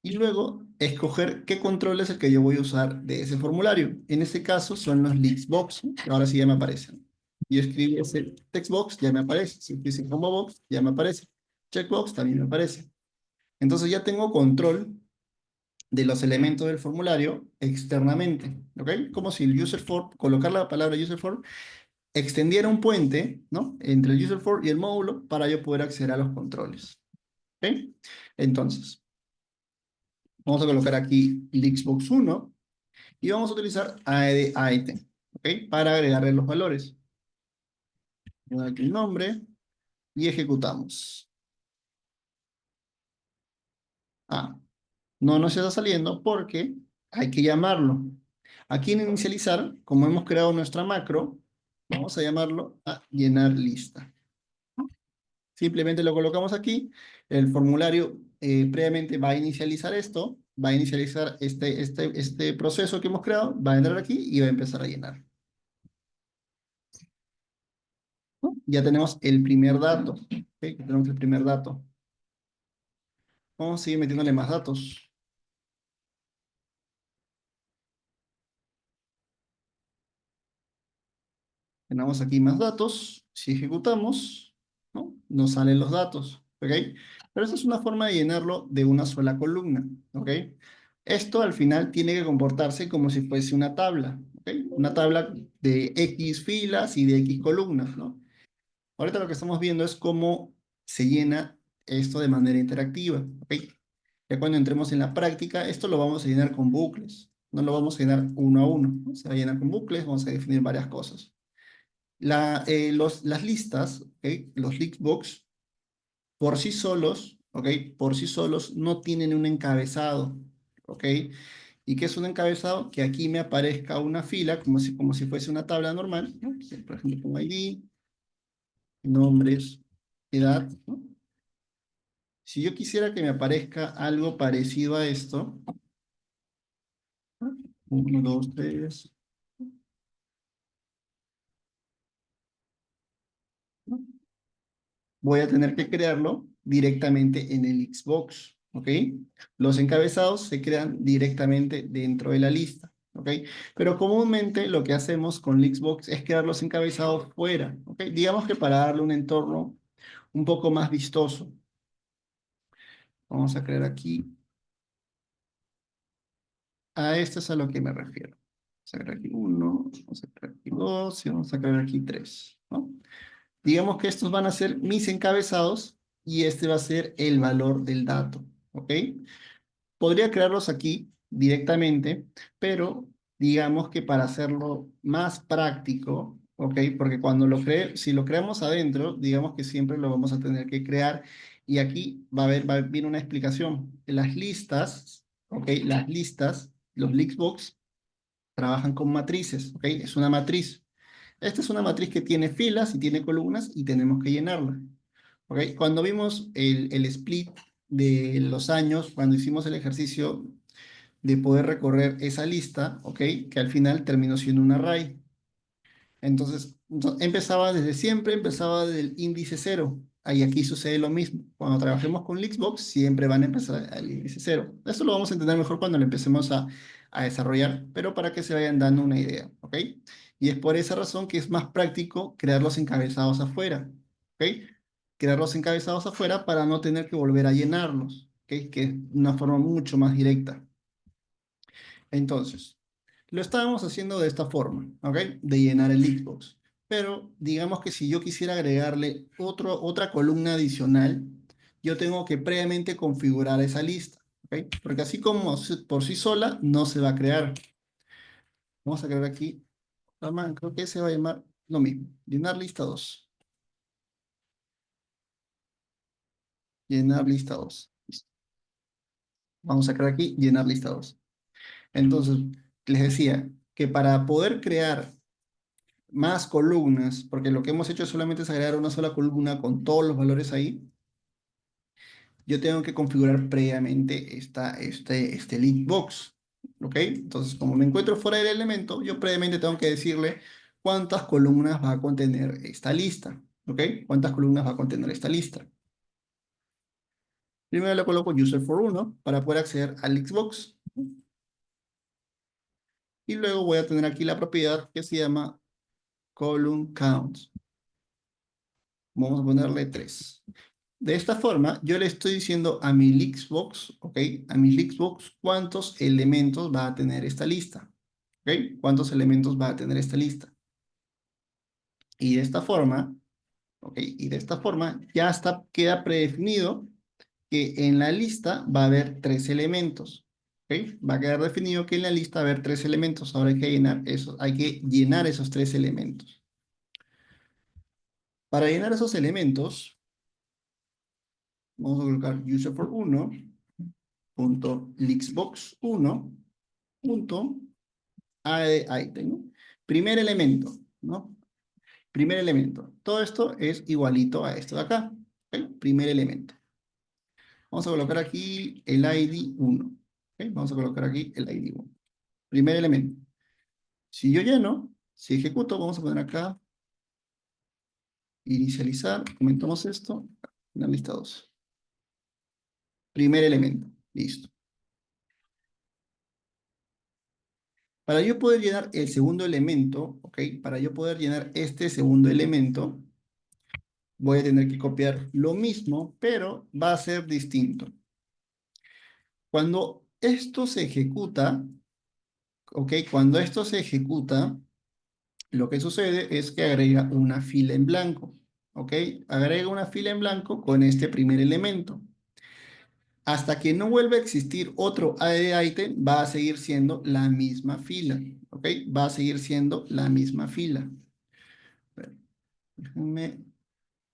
Y luego escoger qué control es el que yo voy a usar de ese formulario. En este caso son los Lixbox, ¿no? Que ahora sí ya me aparecen. Yo escribí ese textbox, ya me aparece. Si escribí combo box, ya me aparece. Checkbox también me aparece. Entonces ya tengo control de los elementos del formulario externamente, ¿ok? Como si el user for, colocar la palabra user for, extendiera un puente, ¿no? Entre el user for y el módulo para yo poder acceder a los controles, ¿ok? Entonces, vamos a colocar aquí Lixbox 1 y vamos a utilizar add item, ¿ok? Para agregarle los valores. Voy a dar aquí el nombre y ejecutamos. Ah, no nos está saliendo porque hay que llamarlo. Aquí en inicializar, como hemos creado nuestra macro, vamos a llamarlo a llenar lista. Simplemente lo colocamos aquí. El formulario previamente va a inicializar esto, va a inicializar este proceso que hemos creado, va a entrar aquí y va a empezar a llenar, ¿no? Ya tenemos el primer dato. ¿Ok? Tenemos el primer dato. Vamos a seguir metiéndole más datos. Tenemos aquí más datos. Si ejecutamos, ¿no? Nos salen los datos. ¿Ok? Pero esta es una forma de llenarlo de una sola columna. ¿Ok? Esto al final tiene que comportarse como si fuese una tabla. ¿Ok? Una tabla de X filas y de X columnas, ¿no? Ahorita lo que estamos viendo es cómo se llena esto de manera interactiva. ¿Ok? Ya cuando entremos en la práctica, esto lo vamos a llenar con bucles. No lo vamos a llenar uno a uno, ¿no? Se va a llenar con bucles, vamos a definir varias cosas. Las listas, ¿ok? Los listbox, por sí solos, ¿ok? Por sí solos no tienen un encabezado, ¿ok? ¿Y qué es un encabezado? Que aquí me aparezca una fila, como si fuese una tabla normal, ¿no? Por ejemplo, pongo ID, nombres, edad, ¿no? Si yo quisiera que me aparezca algo parecido a esto, ¿no? 1, 2, 3, voy a tener que crearlo directamente en el Xbox, ¿ok? Los encabezados se crean directamente dentro de la lista, ¿ok? Pero comúnmente lo que hacemos con Xbox es crear los encabezados fuera, ¿ok? Digamos que para darle un entorno un poco más vistoso. Vamos a crear aquí, a esto es a lo que me refiero. Vamos a crear aquí uno, vamos a crear aquí dos y vamos a crear aquí tres, ¿no? Digamos que estos van a ser mis encabezados y este va a ser el valor del dato, ¿ok? Podría crearlos aquí directamente, pero digamos que para hacerlo más práctico, ¿ok? Porque cuando si lo creamos adentro, digamos que siempre lo vamos a tener que crear y aquí va a venir una explicación. Las listas, ¿ok? Las listas, los Lixbox, trabajan con matrices, ¿ok? Es una matriz. Esta es una matriz que tiene filas y tiene columnas y tenemos que llenarla. ¿Ok? Cuando vimos el split de los años, cuando hicimos el ejercicio de poder recorrer esa lista, ¿ok? Que al final terminó siendo un array. Empezaba desde siempre, empezaba del índice cero. Ahí aquí sucede lo mismo. Cuando trabajemos con Lixbox, siempre van a empezar al índice cero. Esto lo vamos a entender mejor cuando lo empecemos a desarrollar, pero para que se vayan dando una idea, ¿ok? Y es por esa razón que es más práctico crear los encabezados afuera, ¿ok? Crear los encabezados afuera para no tener que volver a llenarlos, ¿ok? Que es una forma mucho más directa. Entonces, lo estábamos haciendo de esta forma, ¿ok? De llenar el Xbox. Pero digamos que si yo quisiera agregarle otra columna adicional, yo tengo que previamente configurar esa lista, ¿ok? Porque así como por sí sola no se va a crear. Vamos a crear aquí, creo que se va a llamar lo mismo, llenar lista 2. Llenar lista 2. Listo. Vamos a crear aquí, llenar lista 2. Entonces, les decía que para poder crear más columnas, porque lo que hemos hecho solamente es agregar una sola columna con todos los valores ahí, yo tengo que configurar previamente este link box, ¿ok? Entonces, como me encuentro fuera del elemento, yo previamente tengo que decirle cuántas columnas va a contener esta lista, ¿ok? ¿Cuántas columnas va a contener esta lista? Primero le coloco user for 1 para poder acceder al Xbox y luego voy a tener aquí la propiedad que se llama column count. Vamos a ponerle 3. De esta forma, yo le estoy diciendo a mi Lixbox, ¿ok? A mi Lixbox cuántos elementos va a tener esta lista, ¿ok? ¿Cuántos elementos va a tener esta lista? Y de esta forma, ¿ok? Y de esta forma ya queda predefinido que en la lista va a haber 3 elementos, ¿ok? Va a quedar definido que en la lista va a haber 3 elementos. Ahora hay que llenar esos 3 elementos. Para llenar esos elementos, vamos a colocar user for 1 punto Lixbox 1 punto add item, ¿no? Primer elemento, ¿no? Primer elemento. Todo esto es igualito a esto de acá, ¿ok? Primer elemento. Vamos a colocar aquí el ID 1, ¿ok? Vamos a colocar aquí el ID 1. Primer elemento. Si yo lleno, si ejecuto, vamos a poner acá inicializar, comentamos esto, en la lista 2. Primer elemento, listo. Para yo poder llenar el segundo elemento, ¿ok? Para yo poder llenar este segundo elemento, voy a tener que copiar lo mismo, pero va a ser distinto. Cuando esto se ejecuta, ¿ok? Cuando esto se ejecuta, lo que sucede es que agrega una fila en blanco, ¿ok? Agrega una fila en blanco con este primer elemento. Hasta que no vuelva a existir otro add item, va a seguir siendo la misma fila, ¿ok? Va a seguir siendo la misma fila. Déjenme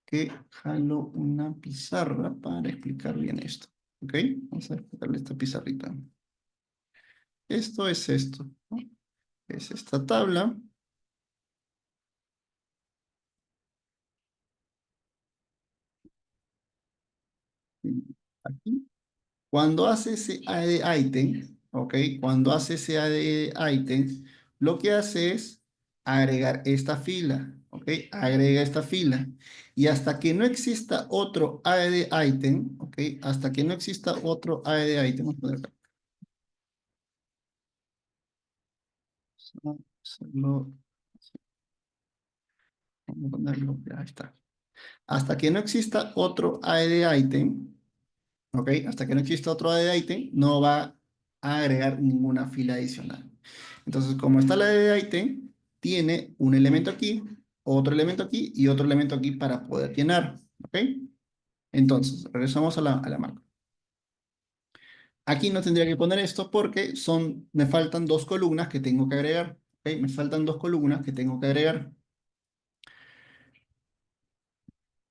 que jalo una pizarra para explicar bien esto, ¿ok? Vamos a explicarle esta pizarrita. Esto es esto, ¿no? Es esta tabla. Aquí. Cuando hace ese add item, ¿ok? Cuando hace ese add item, lo que hace es agregar esta fila, ¿ok? Agrega esta fila. Y hasta que no exista otro add item, ¿ok? Hasta que no exista otro add item, vamos a poner acá. Vamos a ponerlo, ahí está. Hasta que no exista otro add item, ¿ok? Hasta que no exista otro add item, no va a agregar ninguna fila adicional. Entonces, como está la add item, tiene un elemento aquí, otro elemento aquí y otro elemento aquí para poder llenar, ¿ok? Entonces, regresamos a la marca. Aquí no tendría que poner esto porque me faltan 2 columnas que tengo que agregar, ¿ok? Me faltan 2 columnas que tengo que agregar.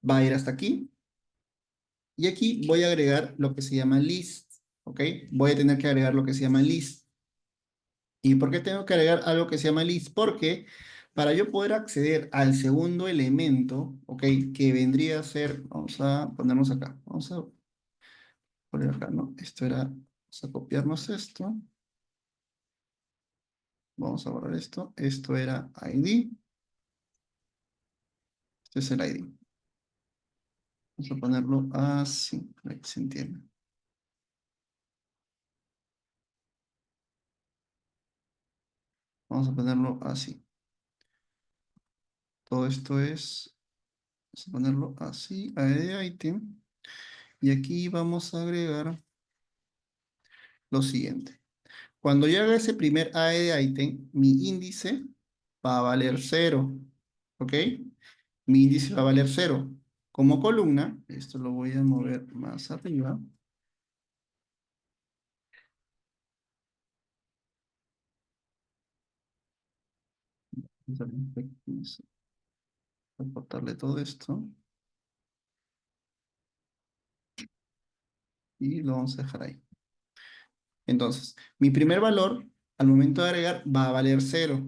Va a ir hasta aquí. Y aquí voy a agregar lo que se llama list, ¿ok? Voy a tener que agregar lo que se llama list. ¿Y por qué tengo que agregar algo que se llama list? Porque para yo poder acceder al segundo elemento, ¿ok? Que vendría a ser, vamos a ponernos acá, vamos a poner acá, ¿no? Vamos a copiarnos esto, vamos a borrar esto era ID, Este es el ID. Vamos a ponerlo así, para que se entienda. Vamos a ponerlo así. Todo esto es, vamos a ponerlo así, ID item. Y aquí vamos a agregar lo siguiente. Cuando yo haga ese primer AE item, mi índice va a valer 0. ¿Ok? Mi índice va a valer 0. Como columna, esto lo voy a mover más arriba. Vamos a cortarle todo esto. Y lo vamos a dejar ahí. Entonces, mi primer valor, al momento de agregar, va a valer 0.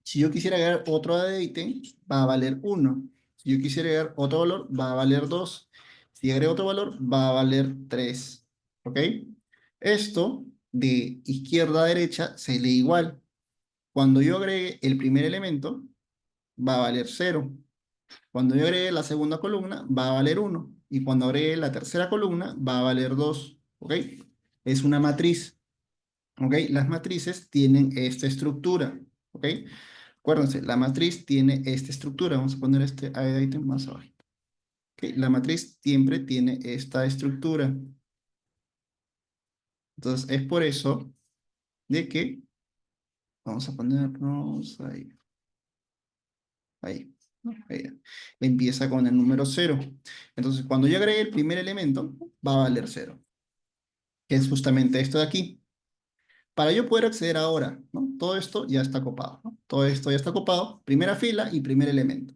Si yo quisiera agregar otro AE ítem, va a valer 1. Si yo quisiera agregar otro valor, va a valer 2. Si agrego otro valor, va a valer 3. ¿Ok? Esto de izquierda a derecha se lee igual. Cuando yo agregue el primer elemento, va a valer 0. Cuando yo agregue la segunda columna, va a valer 1. Y cuando agregue la tercera columna, va a valer 2. ¿Ok? Es una matriz. ¿Ok? Las matrices tienen esta estructura. ¿Ok? Acuérdense, la matriz tiene esta estructura. Vamos a poner este item más abajo. ¿Ok? La matriz siempre tiene esta estructura. Entonces, es por eso de que vamos a ponernos ahí. Ahí. ¿No? Ahí. Empieza con el número 0. Entonces, cuando yo agregue el primer elemento, va a valer 0, que es justamente esto de aquí. Para yo poder acceder ahora, ¿no? Todo esto ya está copado, ¿no? Todo esto ya está copado, primera fila y primer elemento.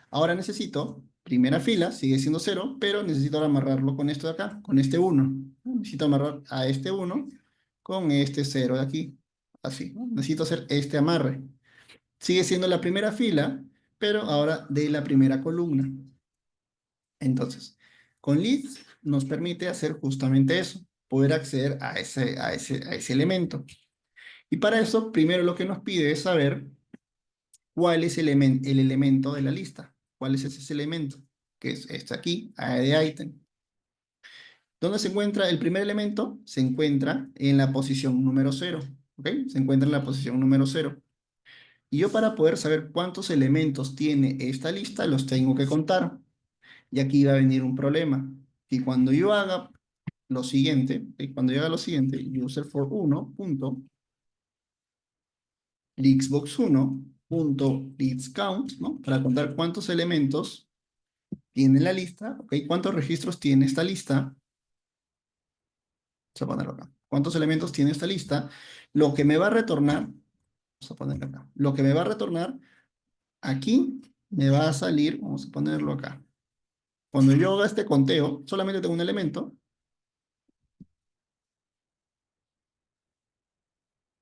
Ahora necesito, primera fila, sigue siendo 0, pero necesito ahora amarrarlo con esto de acá, con este 1. ¿No? Necesito amarrar a este 1 con este 0 de aquí. Así, ¿no? Necesito hacer este amarre. Sigue siendo la primera fila, pero ahora de la primera columna. Entonces, con leads nos permite hacer justamente eso, poder acceder a ese elemento. Y para eso, primero lo que nos pide es saber cuál es el elemento de la lista. ¿Cuál es ese elemento? Que es este aquí, de item. ¿Dónde se encuentra el primer elemento? Se encuentra en la posición número 0. ¿Ok? Se encuentra en la posición número 0. Y yo para poder saber cuántos elementos tiene esta lista, los tengo que contar. Y aquí va a venir un problema. Y cuando yo haga lo siguiente, cuando yo haga lo siguiente, user for 1 punto Xbox1 punto count, ¿no? Para contar cuántos elementos tiene la lista, ¿ok? ¿Cuántos registros tiene esta lista? Vamos a ponerlo acá. ¿Cuántos elementos tiene esta lista? Lo que me va a retornar, vamos a ponerlo acá. Lo que me va a retornar, aquí me va a salir, vamos a ponerlo acá. Cuando yo haga este conteo, solamente tengo un elemento,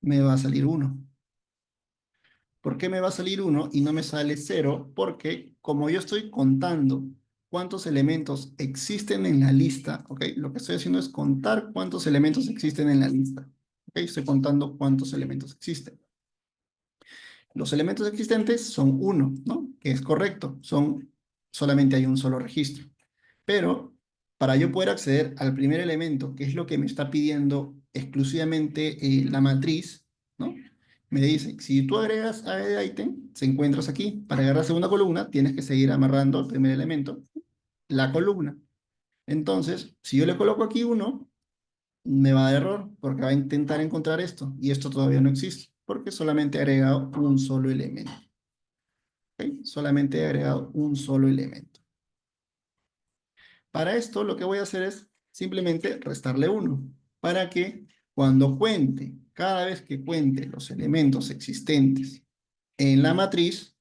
me va a salir 1. ¿Por qué me va a salir 1 y no me sale 0? Porque como yo estoy contando cuántos elementos existen en la lista, ¿ok? Lo que estoy haciendo es contar cuántos elementos existen en la lista. ¿Ok? Estoy contando cuántos elementos existen. Los elementos existentes son 1, ¿no? Que es correcto. Solamente hay un solo registro. Pero para yo poder acceder al primer elemento, que es lo que me está pidiendo exclusivamente la matriz, ¿no? Me dice, si tú agregas a de item, se encuentras aquí. Para agarrar segunda columna, tienes que seguir amarrando el primer elemento, la columna. Entonces, si yo le coloco aquí 1, me va a dar error, porque va a intentar encontrar esto, y esto todavía no existe, porque solamente he agregado un solo elemento. ¿Ok? Solamente he agregado un solo elemento. Para esto lo que voy a hacer es simplemente restarle 1 para que cuando cuente, cada vez que cuente los elementos existentes en la matriz,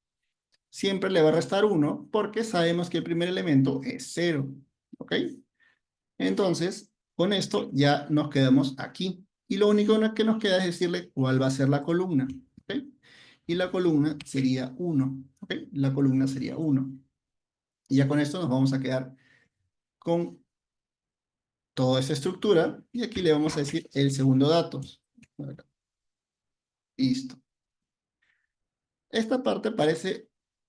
siempre le va a restar 1 porque sabemos que el primer elemento es 0. ¿Ok? Entonces, con esto ya nos quedamos aquí. Y lo único que nos queda es decirle cuál va a ser la columna. ¿Ok? Y la columna sería 1. ¿Ok? La columna sería 1. Y ya con esto nos vamos a quedar con toda esa estructura y aquí le vamos a decir el segundo dato. Listo. Esta parte parece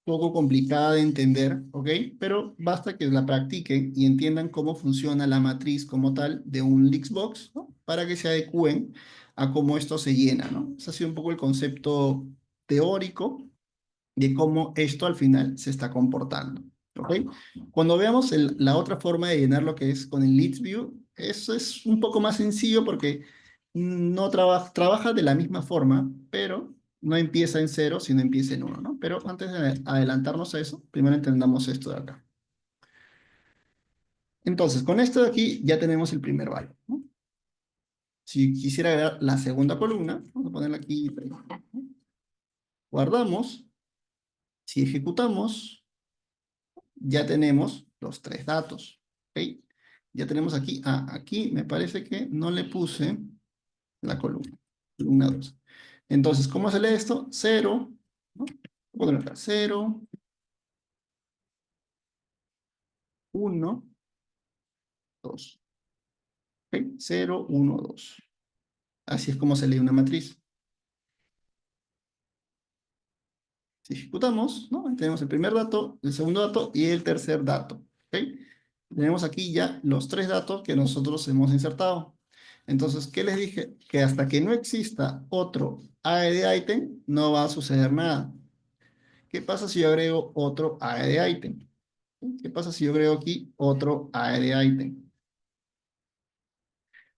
poco complicada de entender, ¿ok? Pero basta que la practiquen y entiendan cómo funciona la matriz como tal de un Lixbox, ¿no? Para que se adecúen a cómo esto se llena, ¿no? Ese ha sido un poco el concepto teórico de cómo esto al final se está comportando, ¿ok? Cuando veamos la otra forma de llenar lo que es con el Leads View, eso es un poco más sencillo porque no trabaja de la misma forma, pero no empieza en cero, sino empieza en uno, ¿no? Pero antes de adelantarnos a eso, primero entendamos esto de acá. Entonces, con esto de aquí ya tenemos el primer valor, ¿no? Si quisiera agregar la segunda columna, vamos a ponerla aquí, guardamos, si ejecutamos, ya tenemos los tres datos, ¿ok? Ya tenemos aquí, aquí me parece que no le puse la columna, columna 2. Entonces, ¿cómo se lee esto? 0, ¿no? Voy a poner acá, 0, 1, 2. ¿Ok? 0, 1, 2. Así es como se lee una matriz. Si ejecutamos, ¿no? Tenemos el primer dato, el segundo dato y el tercer dato. ¿Ok? Tenemos aquí ya los tres datos que nosotros hemos insertado. Entonces, ¿qué les dije? Que hasta que no exista otro AE de item, no va a suceder nada. ¿Qué pasa si yo agrego otro AE de item? ¿Qué pasa si yo agrego aquí otro AE de item?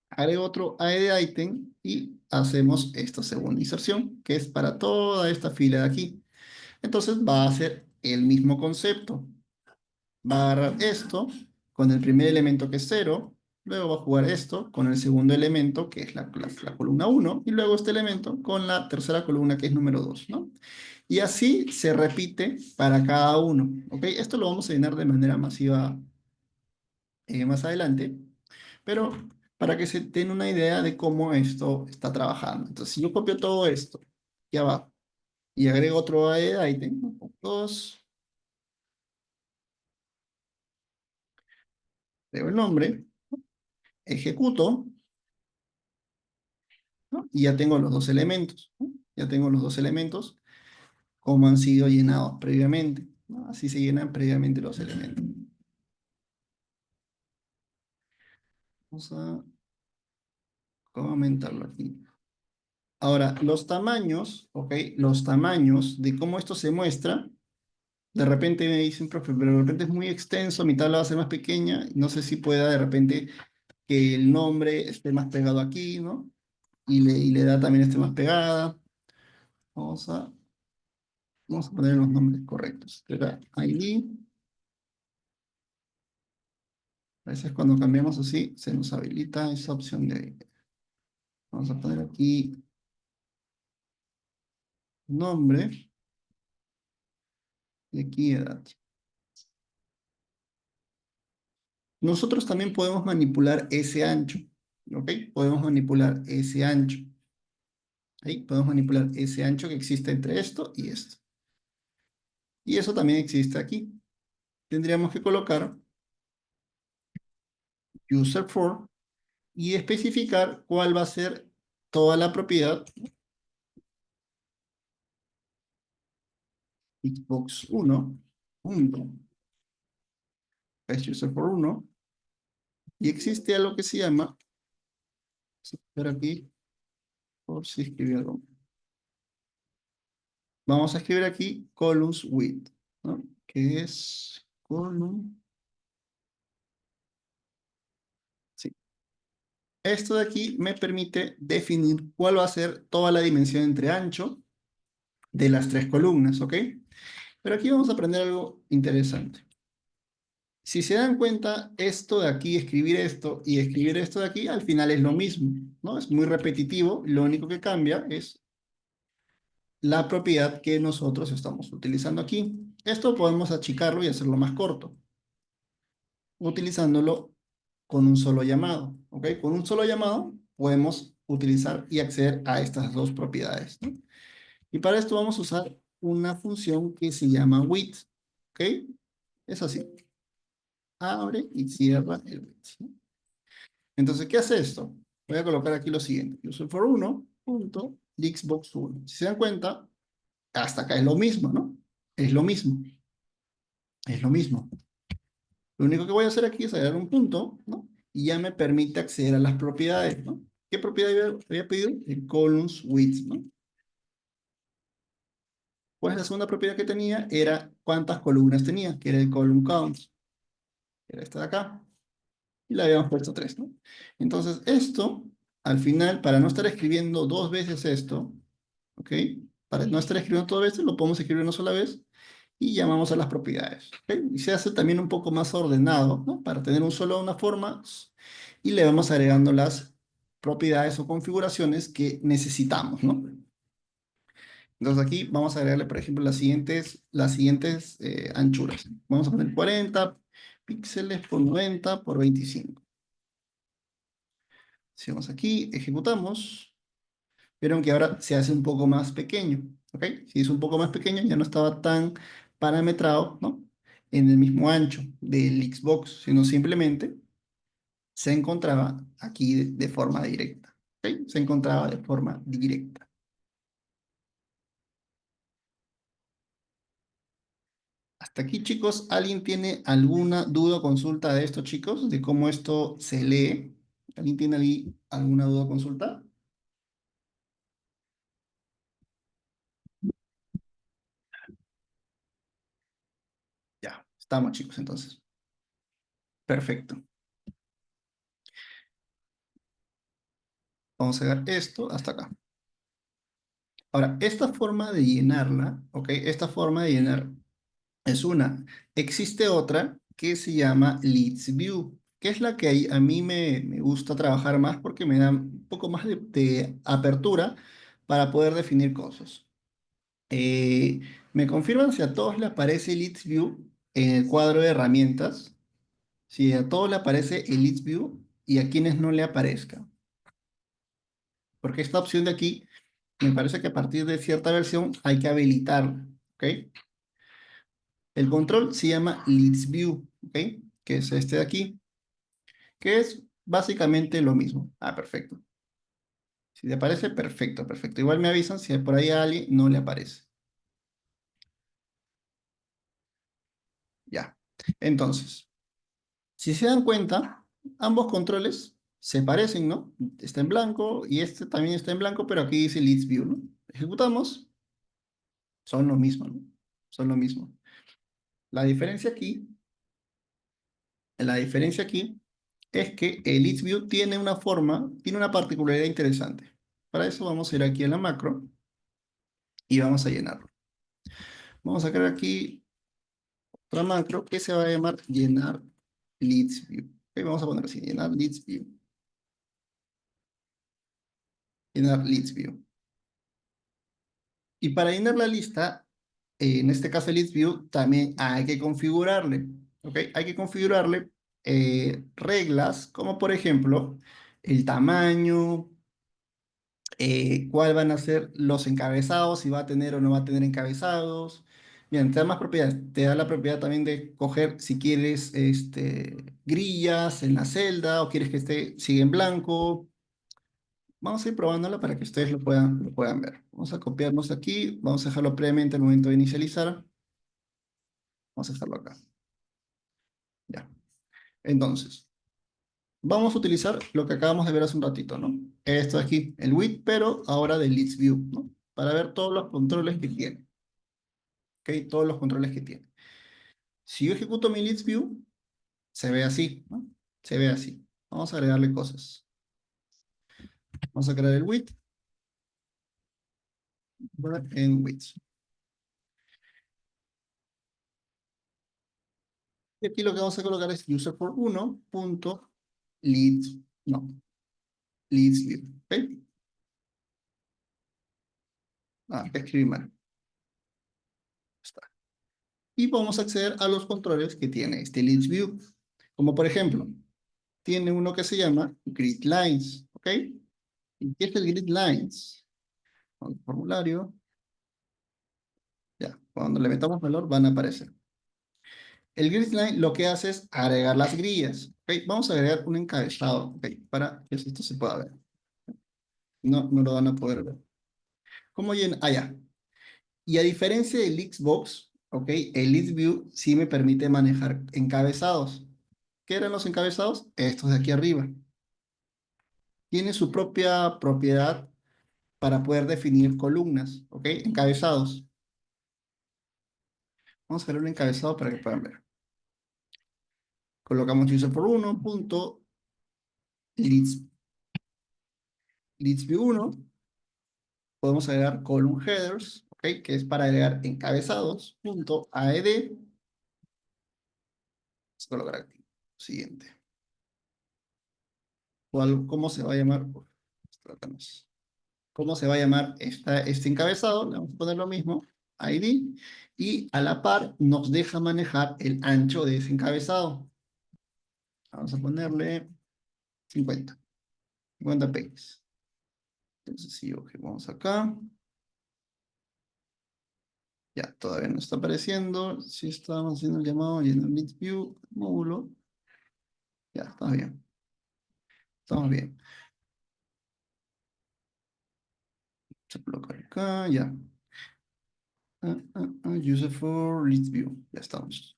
Agrego otro AE de item y hacemos esta segunda inserción, que es para toda esta fila de aquí. Entonces va a ser el mismo concepto. Va a agarrar esto con el primer elemento que es 0, luego va a jugar esto con el segundo elemento que es la columna 1 y luego este elemento con la tercera columna que es número 2, ¿no? Y así se repite para cada uno, ¿ok? Esto lo vamos a llenar de manera masiva más adelante, pero para que se tenga una idea de cómo esto está trabajando. Entonces, si yo copio todo esto, ya va, y agrego otro item, ¿no? 2, agrego el nombre, ejecuto, ¿no? Y ya tengo los dos elementos, ¿no? Ya tengo los dos elementos como han sido llenados previamente, ¿no? Así se llenan previamente los elementos. Vamos a comentarlo aquí. Ahora, los tamaños, ¿ok? Los tamaños de cómo esto se muestra, de repente me dicen, profe, pero de repente es muy extenso, mi tabla va a ser más pequeña, no sé si pueda de repente que el nombre esté más pegado aquí, ¿no? Y la edad también esté más pegada. Vamos a, vamos a poner los nombres correctos. Será ID. A veces cuando cambiamos así, se nos habilita esa opción de... Vamos a poner aquí nombre y aquí edad. Nosotros también podemos manipular ese ancho, ¿ok? Podemos manipular ese ancho. ¿Sí? Podemos manipular ese ancho que existe entre esto y esto. Y eso también existe aquí. Tendríamos que colocar user for y especificar cuál va a ser toda la propiedad Xbox 1, punto, es user for 1, y existe algo que se llama, ver aquí, por si escribí algo. Vamos a escribir aquí columns with, ¿no? Que es column, sí. Esto de aquí me permite definir cuál va a ser toda la dimensión entre ancho de las tres columnas, ¿ok? Pero aquí vamos a aprender algo interesante. Si se dan cuenta, esto de aquí, escribir esto y escribir esto de aquí, al final es lo mismo, ¿no? Es muy repetitivo, lo único que cambia es la propiedad que nosotros estamos utilizando aquí. Esto podemos achicarlo y hacerlo más corto, utilizándolo con un solo llamado, ¿ok? Con un solo llamado podemos utilizar y acceder a estas dos propiedades, ¿no? Y para esto vamos a usar una función que se llama with, ¿ok? Es así. Abre y cierra el with, ¿no? Entonces, ¿qué hace esto? Voy a colocar aquí lo siguiente. User for 1, punto, Xbox 1. Si se dan cuenta, hasta acá es lo mismo, ¿no? Es lo mismo, es lo mismo. Lo único que voy a hacer aquí es agregar un punto, ¿no? Y ya me permite acceder a las propiedades, ¿no? ¿Qué propiedad había pedido? El columns width, ¿no? Pues la segunda propiedad que tenía era cuántas columnas tenía, que era el column count, que era esta de acá. Y le habíamos puesto 3, ¿no? Entonces, esto, al final, para no estar escribiendo dos veces esto, ¿ok? Para no estar escribiendo dos veces, lo podemos escribir una sola vez y llamamos a las propiedades, ¿ok? Y se hace también un poco más ordenado, ¿no? Para tener una forma y le vamos agregando las propiedades o configuraciones que necesitamos, ¿no? Entonces aquí vamos a agregarle, por ejemplo, las siguientes anchuras. Vamos a poner 40 píxeles por 90 por 25. Si vamos aquí, ejecutamos, vieron que ahora se hace un poco más pequeño, ¿ok? Si es un poco más pequeño, ya no estaba tan parametrado, ¿no? En el mismo ancho del Xbox, sino simplemente se encontraba aquí de forma directa, ¿ok? Se encontraba de forma directa. Hasta aquí, chicos, ¿alguien tiene alguna duda o consulta de esto, chicos? De cómo esto se lee. ¿Alguien tiene ahí alguna duda o consulta? Ya, estamos, chicos, entonces. Perfecto. Vamos a sacar esto hasta acá. Ahora, esta forma de llenarla, ¿ok? Esta forma de llenar es una. Existe otra que se llama Leads View, que es la que a mí me gusta trabajar más porque me da un poco más de apertura para poder definir cosas. ¿Me confirman si a todos le aparece Leads View en el cuadro de herramientas? Si a todos le aparece el Leads View y a quienes no le aparezca. Porque esta opción de aquí me parece que a partir de cierta versión hay que habilitarla, ¿ok? El control se llama Leads View, ¿ok? Que es este de aquí, que es básicamente lo mismo. Ah, perfecto. Si le aparece, perfecto, perfecto. Igual me avisan si por ahí a alguien no le aparece. Ya. Entonces, si se dan cuenta, ambos controles se parecen, ¿no? Está en blanco y este también está en blanco, pero aquí dice Leads View, ¿no? Ejecutamos, son lo mismo, ¿no? Son lo mismo. La diferencia aquí, la diferencia aquí es que el LeadsView tiene una forma, tiene una particularidad interesante. Para eso vamos a ir aquí a la macro y vamos a llenarlo. Vamos a crear aquí otra macro que se va a llamar llenar LeadsView. Ok, vamos a poner así, llenar LeadsView. Llenar LeadsView. Y para llenar la lista, en este caso el LeadsView, también hay que configurarle. ¿Ok? Hay que configurarle reglas como por ejemplo el tamaño, cuál van a ser los encabezados, si va a tener o no va a tener encabezados. Bien, te da más propiedades. Te da la propiedad también de coger si quieres grillas en la celda o quieres que siga en blanco. Vamos a ir probándola para que ustedes lo puedan ver. Vamos a copiarnos aquí. Vamos a dejarlo previamente al momento de inicializar. Vamos a dejarlo acá. Ya. Entonces, vamos a utilizar lo que acabamos de ver hace un ratito, ¿no? Esto de aquí, el width, pero ahora del list view, ¿no? Para ver todos los controles que tiene. ¿Ok? Todos los controles que tiene. Si yo ejecuto mi list view, se ve así, ¿no? Se ve así. Vamos a agregarle cosas. Vamos a crear el width en width. Y aquí lo que vamos a colocar es user for 1 punto leads, no, leads view. ¿Ok? Ah, escribí mal. Está. Y vamos a acceder a los controles que tiene este leads view. Como por ejemplo, tiene uno que se llama grid lines. ¿Ok? ¿Y qué es el grid lines? Con el formulario. Ya, cuando le metamos valor van a aparecer. El grid line lo que hace es agregar las grillas. ¿Ok? Vamos a agregar un encabezado, ¿ok? Para que esto se pueda ver. No, no lo van a poder ver. ¿Cómo llena? Ah, ya. Y a diferencia del Xbox, ¿ok? El list view sí me permite manejar encabezados. ¿Qué eran los encabezados? Estos de aquí arriba. Tiene su propia propiedad para poder definir columnas, ¿ok? Encabezados. Vamos a ver un encabezado para que puedan ver. Colocamos user por uno, punto, list, list view 1. Podemos agregar column headers, ¿ok? Que es para agregar encabezados, punto, aed. Vamos a colocar aquí. Siguiente. ¿Cómo se va a llamar? Uf, tratamos. ¿Cómo se va a llamar este encabezado? Le vamos a poner lo mismo, ID, y a la par nos deja manejar el ancho de ese encabezado. Vamos a ponerle 50 px. Entonces, sí, ok, vamos acá. Ya, todavía no está apareciendo. Si estamos haciendo el llamado y en el list view, módulo. Ya, está bien. Estamos bien. Se coloca acá, ya. User for list view. Ya estamos.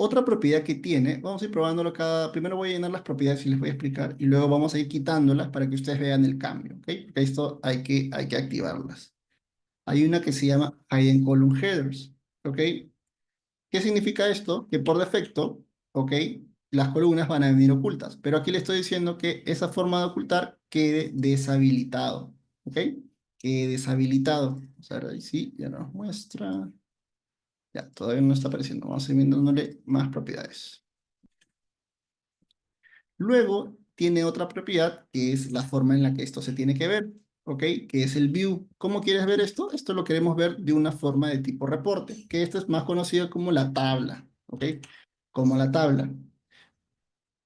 Otra propiedad que tiene, vamos a ir probándolo cada, primero voy a llenar las propiedades y les voy a explicar, y luego vamos a ir quitándolas para que ustedes vean el cambio, ¿ok? Porque esto hay que activarlas. Hay una que se llama Hidden Column Headers, ¿ok? ¿Qué significa esto? Que por defecto, ¿ok? Las columnas van a venir ocultas, pero aquí le estoy diciendo que esa forma de ocultar quede deshabilitado, ¿ok? Quede deshabilitado. Vamos a ver ahí sí, ya nos muestra. Ya, todavía no está apareciendo. Vamos a ir viéndole más propiedades. Luego tiene otra propiedad que es la forma en la que esto se tiene que ver, ¿ok? Que es el view. ¿Cómo quieres ver esto? Esto lo queremos ver de una forma de tipo reporte, que esto es más conocido como la tabla, ¿ok? Como la tabla.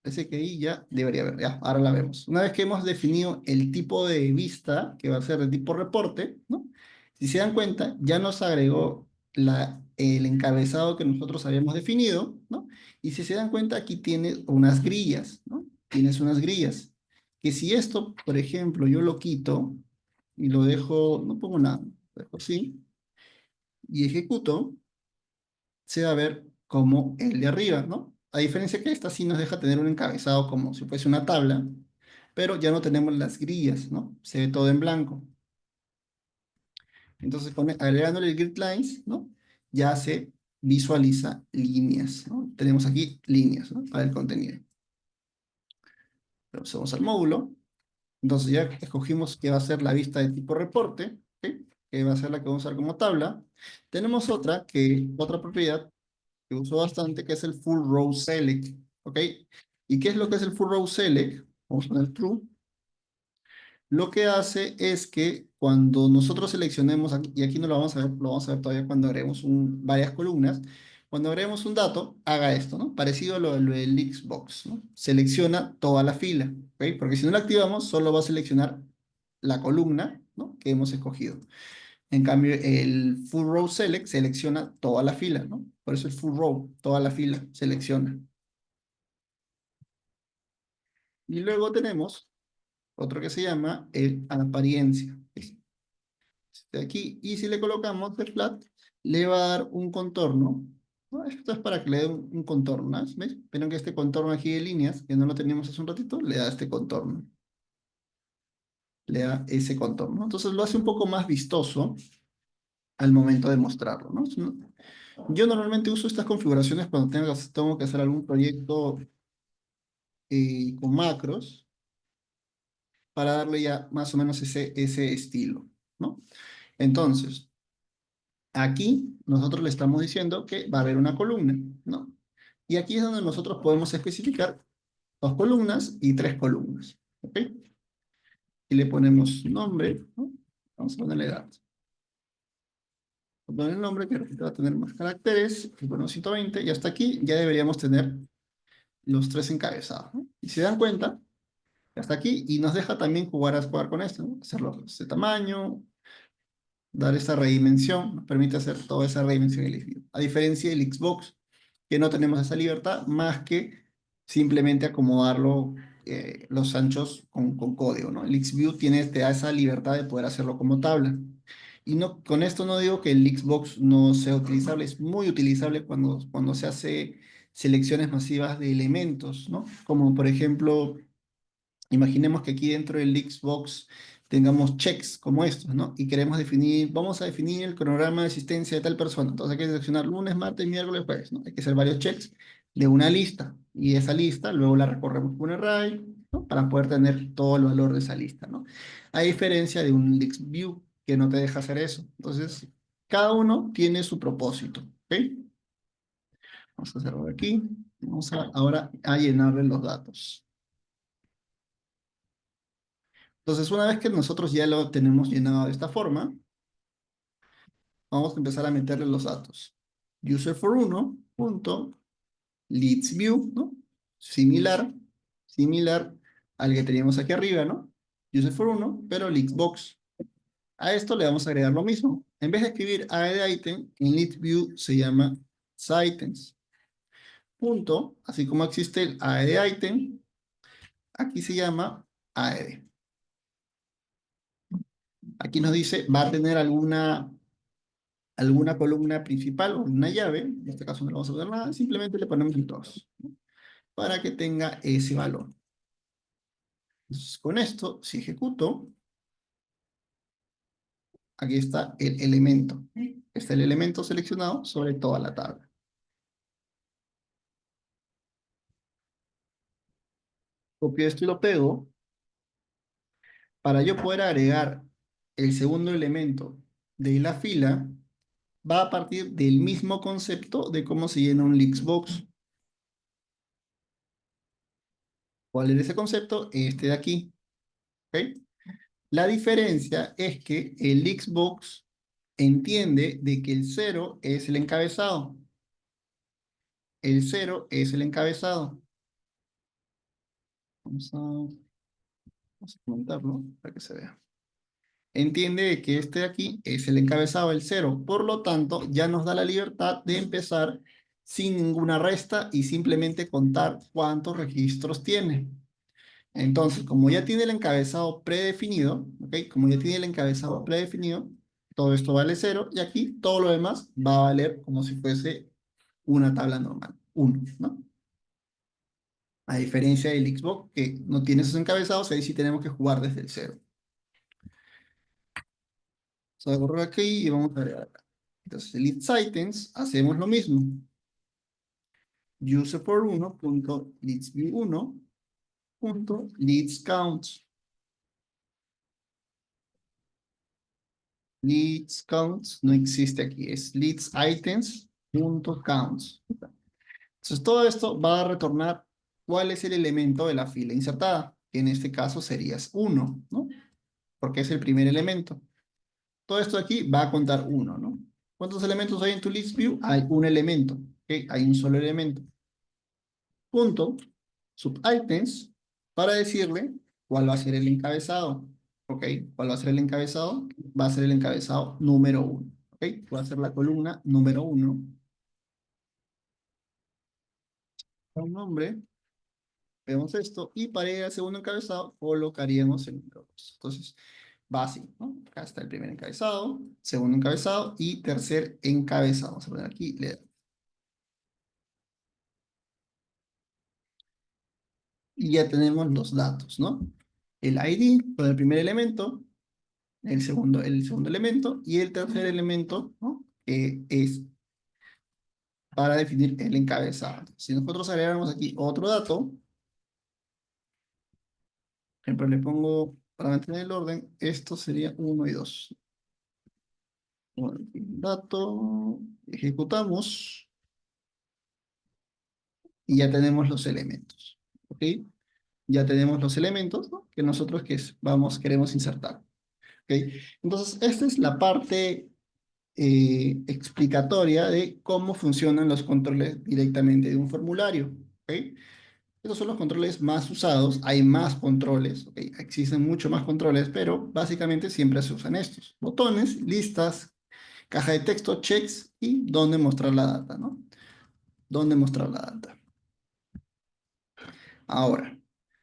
Parece que ahí ya debería haber, ya, ahora la vemos. Una vez que hemos definido el tipo de vista, que va a ser de tipo reporte, ¿no? Si se dan cuenta, ya nos agregó el encabezado que nosotros habíamos definido, ¿no? Y si se dan cuenta, aquí tiene unas grillas, ¿no? Tienes unas grillas. Que si esto, por ejemplo, yo lo quito y lo dejo, no pongo nada, lo dejo así, y ejecuto, se va a ver como el de arriba, ¿no? A diferencia que esta sí nos deja tener un encabezado como si fuese una tabla, pero ya no tenemos las grillas, ¿no? Se ve todo en blanco. Entonces, agregándole el grid lines, ¿no? Ya se visualiza líneas, ¿no? Tenemos aquí líneas, ¿no? Para el contenido. Vamos al módulo. Entonces ya escogimos que va a ser la vista de tipo reporte, ¿sí? Que va a ser la que vamos a usar como tabla. Tenemos otra propiedad que uso bastante, que es el full row select, ¿ok? ¿Y qué es lo que es el full row select? Vamos a poner true. Lo que hace es que cuando nosotros seleccionemos, y aquí no lo vamos a ver, lo vamos a ver todavía cuando agreguemos varias columnas, cuando agreguemos un dato, haga esto, ¿no? Parecido a lo del Xbox, ¿no? Selecciona toda la fila, ¿ok? Porque si no lo activamos, solo va a seleccionar la columna, ¿no? Que hemos escogido. En cambio, el full row select selecciona toda la fila, ¿no? Por eso el full row, toda la fila, selecciona. Y luego tenemos otro que se llama el apariencia. Este de aquí. Y si le colocamos el flat, le va a dar un contorno, ¿no? Esto es para que le dé un contorno, ¿no? ¿Ves? Pero que este contorno aquí de líneas, que no lo teníamos hace un ratito, le da este contorno. Le da ese contorno. Entonces lo hace un poco más vistoso al momento de mostrarlo, ¿no? Yo normalmente uso estas configuraciones cuando tengo que hacer algún proyecto con macros para darle ya más o menos ese estilo, ¿no? Entonces, aquí nosotros le estamos diciendo que va a haber una columna, ¿no? Y aquí es donde nosotros podemos especificar 2 columnas y 3 columnas, ¿ok? Y le ponemos nombre, ¿no? Vamos a ponerle edad. Vamos a poner el nombre que va a tener más caracteres, y ponemos 120, y hasta aquí ya deberíamos tener los 3 encabezados, ¿no? Y si se dan cuenta, hasta aquí, y nos deja también jugar con esto, ¿no? Hacerlo de este tamaño, dar esta redimensión, nos permite hacer toda esa redimensión en el video. A diferencia del Xbox, que no tenemos esa libertad, más que simplemente acomodarlo los anchos con código, ¿no? El XView te da esa libertad de poder hacerlo como tabla. Y no, con esto no digo que el Xbox no sea utilizable, es muy utilizable cuando se hace selecciones masivas de elementos, ¿no? Como por ejemplo, imaginemos que aquí dentro del Xbox tengamos checks como estos, ¿no? Y queremos definir, vamos a definir el cronograma de asistencia de tal persona. Entonces hay que seleccionar lunes, martes, miércoles, jueves, ¿no? Hay que hacer varios checks de una lista. Y esa lista luego la recorremos con un array, ¿no? Para poder tener todo el valor de esa lista, ¿no? A diferencia de un LixView que no te deja hacer eso. Entonces, cada uno tiene su propósito, ¿ok? Vamos a cerrar aquí. Vamos ahora a llenarle los datos. Entonces, una vez que nosotros ya lo tenemos llenado de esta forma, vamos a empezar a meterle los datos. User for 1 punto leads view, ¿no? Similar, similar al que teníamos aquí arriba, ¿no? User for 1, pero leads box. A esto le vamos a agregar lo mismo. En vez de escribir add item, en leads view se llama items. Punto, así como existe el add item, aquí se llama add. Aquí nos dice, va a tener alguna columna principal o una llave, en este caso no le vamos a poner nada, simplemente le ponemos el 2 para que tenga ese valor. Entonces, con esto, si ejecuto, aquí está el elemento. Está el elemento seleccionado sobre toda la tabla. Copio esto y lo pego para yo poder agregar el segundo elemento de la fila. Va a partir del mismo concepto de cómo se llena un Lixbox. ¿Cuál es ese concepto? Este de aquí. ¿Ok? La diferencia es que el Xbox entiende de que el cero es el encabezado. El cero es el encabezado. Vamos a comentarlo para que se vea. Entiende de que este de aquí es el encabezado del cero. Por lo tanto, ya nos da la libertad de empezar sin ninguna resta y simplemente contar cuántos registros tiene. Entonces, como ya tiene el encabezado predefinido, ¿ok? Como ya tiene el encabezado predefinido, todo esto vale cero y aquí todo lo demás va a valer como si fuese una tabla normal, uno, ¿no? A diferencia del Xbox que no tiene esos encabezados, ahí sí tenemos que jugar desde el cero. Vamos a correr aquí y vamos a agregar acá. Entonces, el leads items, hacemos lo mismo. User for 1.leadsView1.leadsCounts. Leads counts no existe aquí, es leads items.counts. Entonces todo esto va a retornar cuál es el elemento de la fila insertada, que en este caso serías 1, ¿no? Porque es el primer elemento. Todo esto aquí va a contar 1, ¿no? ¿Cuántos elementos hay en tu list view? Hay un elemento, ¿ok? Hay un solo elemento. Punto, subitems, para decirle cuál va a ser el encabezado. ¿Ok? ¿Cuál va a ser el encabezado? Va a ser el encabezado número 1. ¿Ok? Va a ser la columna número 1. Un nombre, vemos esto, y para ir al segundo encabezado colocaríamos el número 2. Entonces, va así, ¿no? Acá está el primer encabezado, segundo encabezado y tercer encabezado. Vamos a poner aquí, y ya tenemos los datos, ¿no? El ID con el primer elemento, el segundo elemento y el tercer elemento, ¿no? Que es para definir el encabezado. Si nosotros agregáramos aquí otro dato, por ejemplo, le pongo, para mantener el orden, esto sería 1 y 2. Bueno, dato, ejecutamos y ya tenemos los elementos. ¿Ok? Ya tenemos los elementos, ¿no? Que nosotros queremos insertar. ¿Ok? Entonces, esta es la parte explicatoria de cómo funcionan los controles directamente de un formulario. ¿Ok? Estos son los controles más usados. Hay más controles, ¿ok? Existen mucho más controles, pero básicamente siempre se usan estos. Botones, listas, caja de texto, checks y dónde mostrar la data, ¿no? Dónde mostrar la data. Ahora,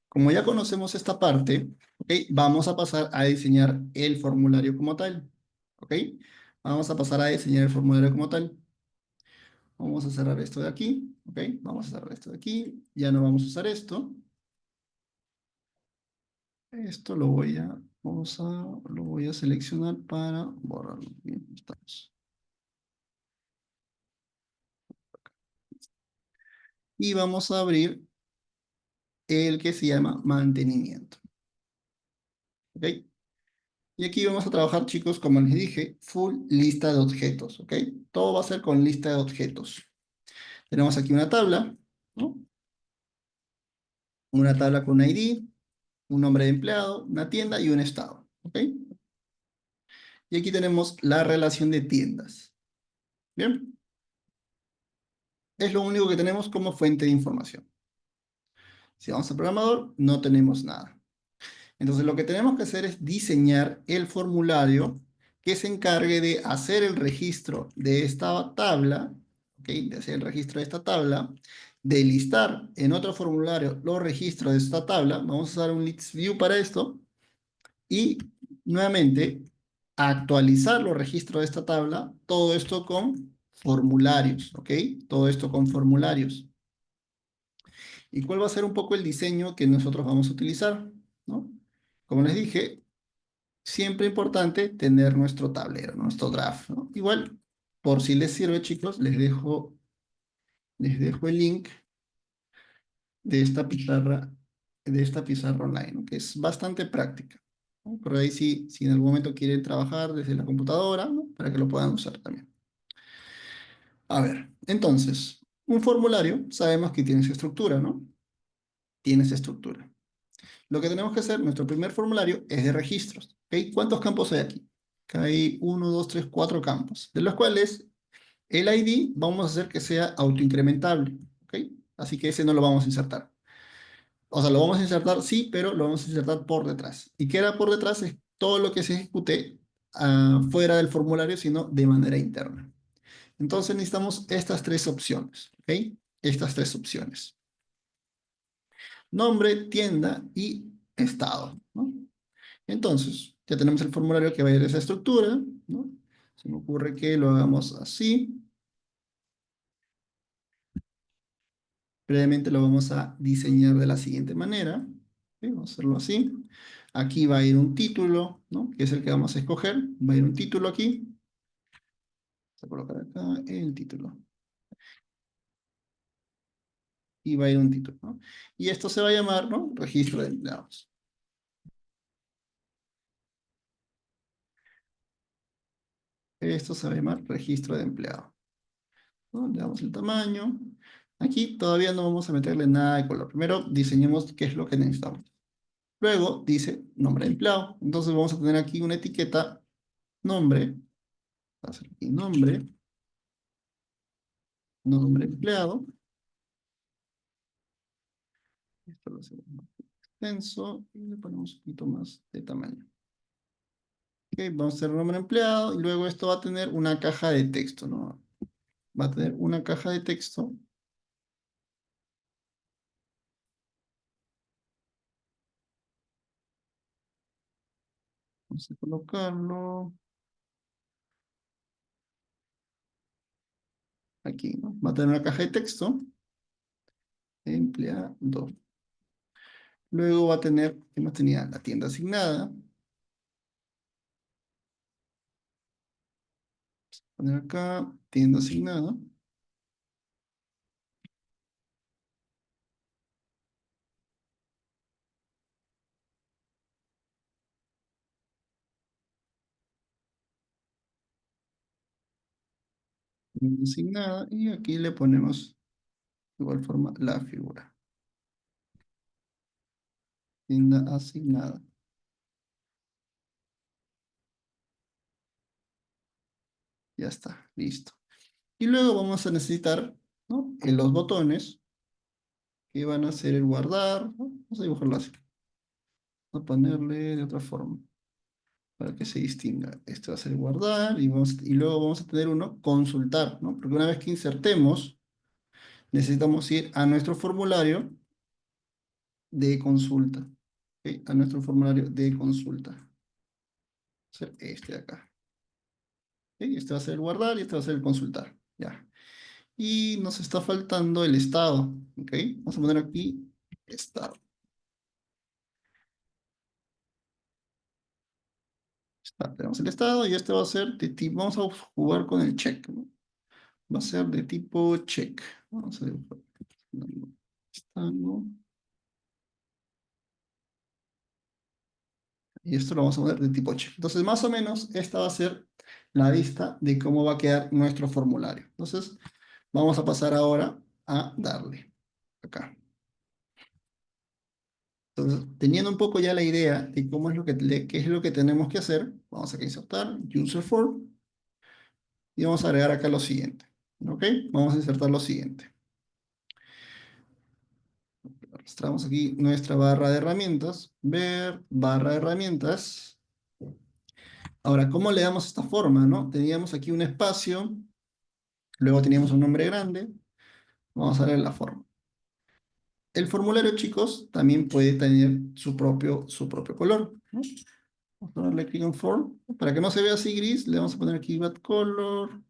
como ya conocemos esta parte, ¿ok? Vamos a pasar a diseñar el formulario como tal. ¿ok? Vamos a pasar a diseñar el formulario como tal. Vamos a cerrar esto de aquí, ¿ok? Vamos a cerrar esto de aquí. Ya no vamos a usar esto. Esto lo voy a seleccionar para borrarlo. Bien, estamos. Y vamos a abrir el que se llama mantenimiento, ¿ok? Y aquí vamos a trabajar, chicos, como les dije, full lista de objetos, ¿ok? Todo va a ser con lista de objetos. Tenemos aquí una tabla, ¿no? Una tabla con un ID, un nombre de empleado, una tienda y un estado, ¿ok? Y aquí tenemos la relación de tiendas, ¿bien? Es lo único que tenemos como fuente de información. Si vamos al programador, no tenemos nada. Entonces lo que tenemos que hacer es diseñar el formulario que se encargue de hacer el registro de esta tabla, ¿ok? De hacer el registro de esta tabla, de listar en otro formulario los registros de esta tabla. Vamos a usar un list view para esto. Y nuevamente, actualizar los registros de esta tabla, todo esto con formularios, ¿ok? Todo esto con formularios. ¿Y cuál va a ser un poco el diseño que nosotros vamos a utilizar? ¿No? Como les dije, siempre importante tener nuestro tablero, nuestro draft, ¿no? Igual, por si les sirve, chicos, les dejo el link de esta pizarra online, ¿no? Que es bastante práctica, ¿no? Por ahí si en algún momento quieren trabajar desde la computadora, ¿no? Para que lo puedan usar también. A ver, entonces, un formulario, sabemos que tiene su estructura, ¿no? Tiene esa estructura. Lo que tenemos que hacer, nuestro primer formulario es de registros, ¿ok? ¿Cuántos campos hay aquí? Acá hay 1, 2, 3, 4 campos, de los cuales el ID vamos a hacer que sea autoincrementable, ¿ok? Así que ese no lo vamos a insertar. O sea, lo vamos a insertar, sí, pero lo vamos a insertar por detrás. ¿Y qué era por detrás? Es todo lo que se ejecute fuera del formulario, sino de manera interna. Entonces necesitamos estas tres opciones, ¿ok? Estas tres opciones. Nombre, tienda y estado, ¿no? Entonces, ya tenemos el formulario que va a ir a esa estructura, ¿no? Se me ocurre que lo hagamos así. Previamente lo vamos a diseñar de la siguiente manera. ¿Ok? Vamos a hacerlo así. Aquí va a ir un título, ¿no? Que es el que vamos a escoger. Va a ir un título aquí. Vamos a colocar acá el título. Y va a ir un título, ¿no? Y esto se va a llamar, ¿no? Registro de empleados. Esto se va a llamar registro de empleados, ¿no? Le damos el tamaño. Aquí todavía no vamos a meterle nada de color. Primero diseñemos qué es lo que necesitamos. Luego dice nombre de empleado. Entonces vamos a tener aquí una etiqueta nombre. Va a ser aquí nombre. Nombre empleado. Esto lo hacemos más extenso y le ponemos un poquito más de tamaño. Ok, vamos a hacer nombre empleado y luego esto va a tener una caja de texto, ¿no? Va a tener una caja de texto. Vamos a colocarlo aquí, ¿no? Va a tener una caja de texto. Empleado. Luego va a tener, ¿qué más tenía? La tienda asignada. Poner acá, tienda asignada. Tienda asignada. Y aquí le ponemos de igual forma la figura. Tienda asignada. Ya está, listo. Y luego vamos a necesitar, ¿no? En los botones que van a ser el guardar, ¿no? Vamos a dibujarlo así. Vamos a ponerle de otra forma para que se distinga. Este va a ser el guardar y luego vamos a tener uno consultar, ¿no? Porque una vez que insertemos, necesitamos ir a nuestro formulario de consulta. ¿Ok? A nuestro formulario de consulta. Va a ser este de acá. Este va a ser el guardar y este va a ser el consultar. Ya. Y nos está faltando el estado. ¿Ok? Vamos a poner aquí estado. Tenemos el estado y este va a ser de tipo, vamos a jugar con el check, ¿no? Va a ser de tipo check. Vamos a dibujar. Estado. Y esto lo vamos a poner de tipo check. Entonces, más o menos, esta va a ser la vista de cómo va a quedar nuestro formulario. Entonces, vamos a pasar ahora a darle acá. Entonces, teniendo un poco ya la idea de cómo es lo que, qué es lo que tenemos que hacer, vamos a insertar user form y vamos a agregar acá lo siguiente. ¿Ok? Vamos a insertar lo siguiente. Arrastramos aquí nuestra barra de herramientas, ver barra de herramientas. Ahora, ¿cómo le damos esta forma, no? Teníamos aquí un espacio, luego teníamos un nombre grande, vamos a darle la forma. El formulario, chicos, también puede tener su propio color, ¿no? Vamos a darle clic en form. Para que no se vea así gris, le vamos a poner aquí back color.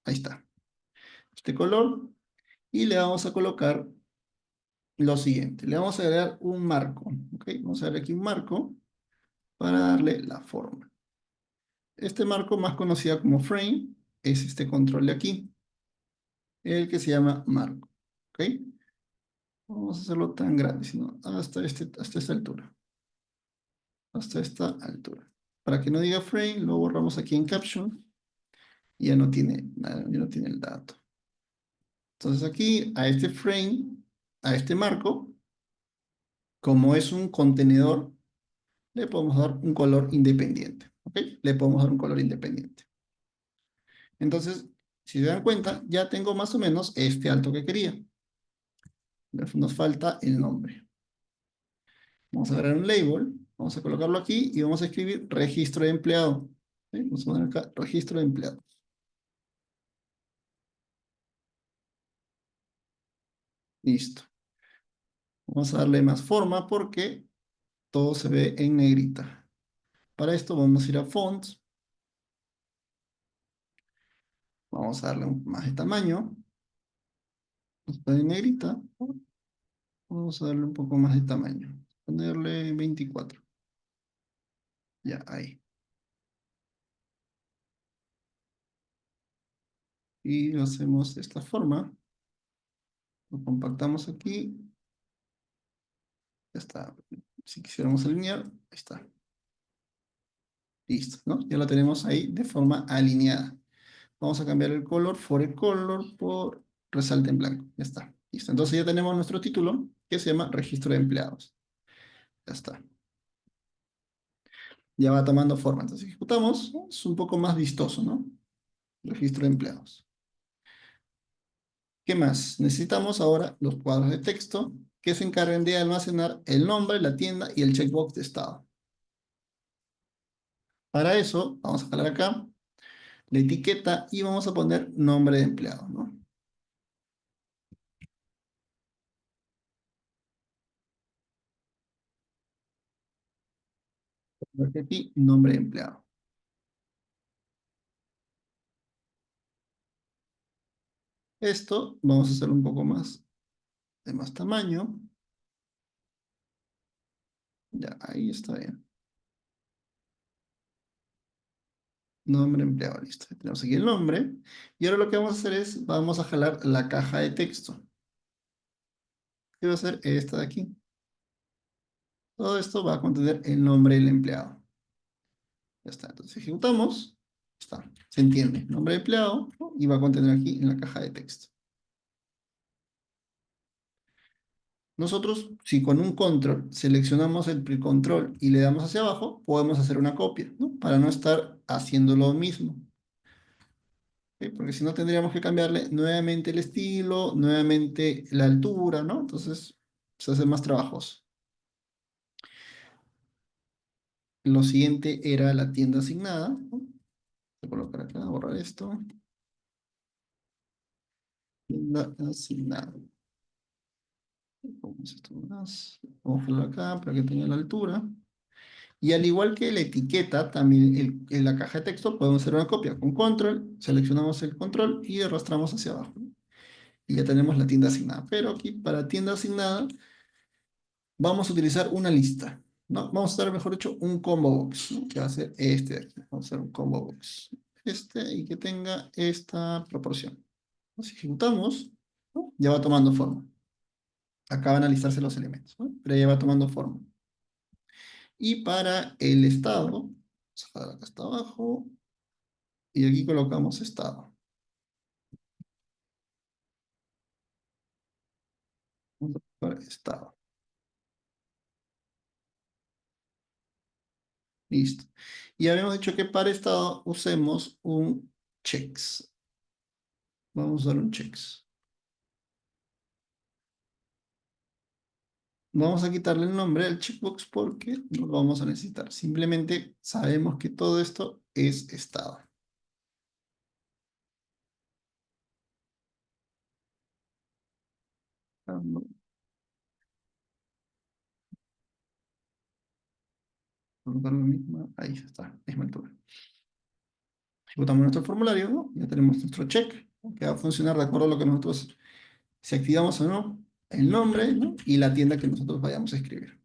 Ahí está. Este color. Y le vamos a colocar lo siguiente. Le vamos a agregar un marco. ¿Ok? Vamos a darle aquí un marco para darle la forma. Este marco, más conocido como frame, es este control de aquí, el que se llama marco. ¿Ok? Vamos a hacerlo tan grande, sino hasta esta altura. Hasta esta altura. Para que no diga frame, lo borramos aquí en caption y ya no tiene nada, ya no tiene el dato. Entonces aquí, a este frame, a este marco, como es un contenedor, le podemos dar un color independiente. ¿Ok? Le podemos dar un color independiente. Entonces, si se dan cuenta, ya tengo más o menos este alto que quería. Nos falta el nombre. Vamos a agregar un label, vamos a colocarlo aquí y vamos a escribir registro de empleado. ¿Sí? Vamos a poner acá registro de empleado. Listo. Vamos a darle más forma porque todo se ve en negrita. Para esto vamos a ir a Fonts. Vamos a darle más de tamaño. Está en negrita. Vamos a darle un poco más de tamaño. Ponerle 24. Ya, ahí. Y lo hacemos de esta forma. Lo compactamos aquí. Ya está. Si quisiéramos alinear, ahí está. Listo, ¿no? Ya lo tenemos ahí de forma alineada. Vamos a cambiar el color, for el color, por resalte en blanco. Ya está. Listo. Entonces ya tenemos nuestro título que se llama registro de empleados. Ya está. Ya va tomando forma. Entonces ejecutamos. Es un poco más vistoso, ¿no? Registro de empleados. ¿Qué más? Necesitamos ahora los cuadros de texto que se encarguen de almacenar el nombre, la tienda y el checkbox de estado. Para eso, vamos a jalar acá la etiqueta y vamos a poner nombre de empleado, ¿no? Aquí, nombre de empleado. Esto vamos a hacer un poco más de más tamaño. Ya, ahí está bien. Nombre empleado, listo. Tenemos aquí el nombre. Y ahora lo que vamos a hacer es, vamos a jalar la caja de texto. ¿Qué va a ser esta de aquí? Todo esto va a contener el nombre del empleado. Ya está. Entonces ejecutamos. Está. Se entiende. Nombre de empleado, ¿no? Y va a contener aquí en la caja de texto. Nosotros, si con un control seleccionamos el control y le damos hacia abajo, podemos hacer una copia, ¿no? Para no estar haciendo lo mismo. ¿Ok? Porque si no tendríamos que cambiarle nuevamente el estilo, nuevamente la altura, ¿no? Entonces se hace más trabajoso. Lo siguiente era la tienda asignada, ¿no? Voy a colocar acá, borrar esto. Tienda asignada. Vamos a esto más. Vamos a ponerlo acá para que tenga la altura. Y al igual que la etiqueta, también en la caja de texto podemos hacer una copia. Con control, seleccionamos el control y arrastramos hacia abajo. Y ya tenemos la tienda asignada. Pero aquí para tienda asignada vamos a utilizar una lista, ¿no? Vamos a usar, mejor dicho, un combo box, ¿no? Que va a ser este de aquí. Vamos a hacer un combo box. Este y que tenga esta proporción. Si ejecutamos, ¿no? Ya va tomando forma. Acá van a listarse los elementos, ¿no? Pero ya va tomando forma. Y para el estado, vamos a dejar acá hasta abajo, y aquí colocamos estado. Vamos a colocar estado. Listo. Y habíamos dicho que para estado usemos un checks. Vamos a usar un checks. Vamos a quitarle el nombre al checkbox porque no lo vamos a necesitar. Simplemente sabemos que todo esto es estado. Vamos a colocar la misma. Ahí está, misma altura. Ejecutamos nuestro formulario, ¿no? Ya tenemos nuestro check, ¿no? Que va a funcionar de acuerdo a lo que nosotros, si activamos o no el nombre, ¿no? Y la tienda que nosotros vayamos a escribir.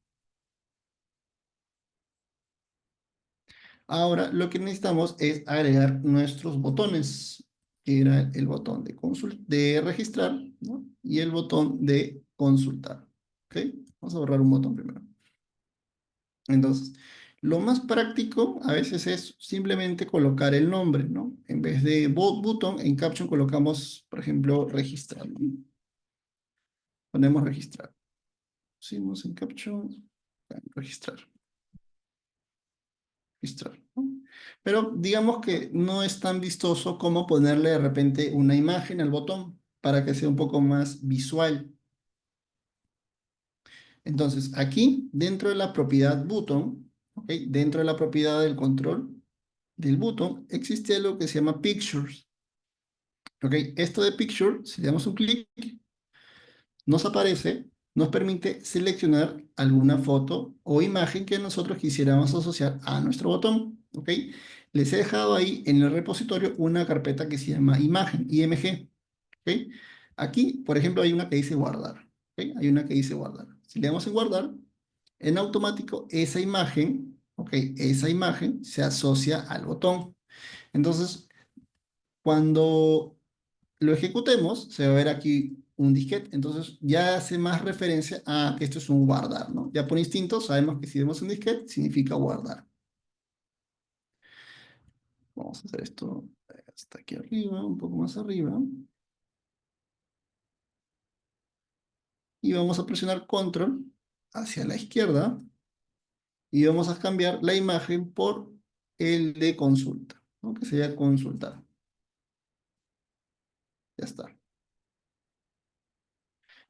Ahora lo que necesitamos es agregar nuestros botones, que era el botón de registrar, ¿no? Y el botón de consultar. ¿Ok? Vamos a borrar un botón primero. Entonces, lo más práctico a veces es simplemente colocar el nombre, ¿no? En vez de button, en caption colocamos, por ejemplo, registrar, ¿no? Ponemos registrar. Pusimos en caption, registrar, registrar, ¿no? Pero digamos que no es tan vistoso como ponerle de repente una imagen al botón para que sea un poco más visual. Entonces, aquí, dentro de la propiedad button, ¿ok? Dentro de la propiedad del control del botón, existe algo que se llama Pictures. ¿Ok? Esto de Picture, si le damos un clic, nos aparece, nos permite seleccionar alguna foto o imagen que nosotros quisiéramos asociar a nuestro botón. ¿Ok? Les he dejado ahí en el repositorio una carpeta que se llama imagen, IMG. ¿Ok? Aquí, por ejemplo, hay una que dice guardar. ¿Ok? Hay una que dice guardar. Si le damos en guardar, en automático esa imagen, ¿ok? Esa imagen se asocia al botón. Entonces, cuando lo ejecutemos, se va a ver aquí un disquete. Entonces ya hace más referencia a que esto es un guardar, ¿no? Ya por instinto sabemos que si vemos un disquete significa guardar. Vamos a hacer esto hasta aquí arriba, un poco más arriba. Y vamos a presionar control hacia la izquierda y vamos a cambiar la imagen por el de consulta, ¿no? Que sería consultar. Ya está.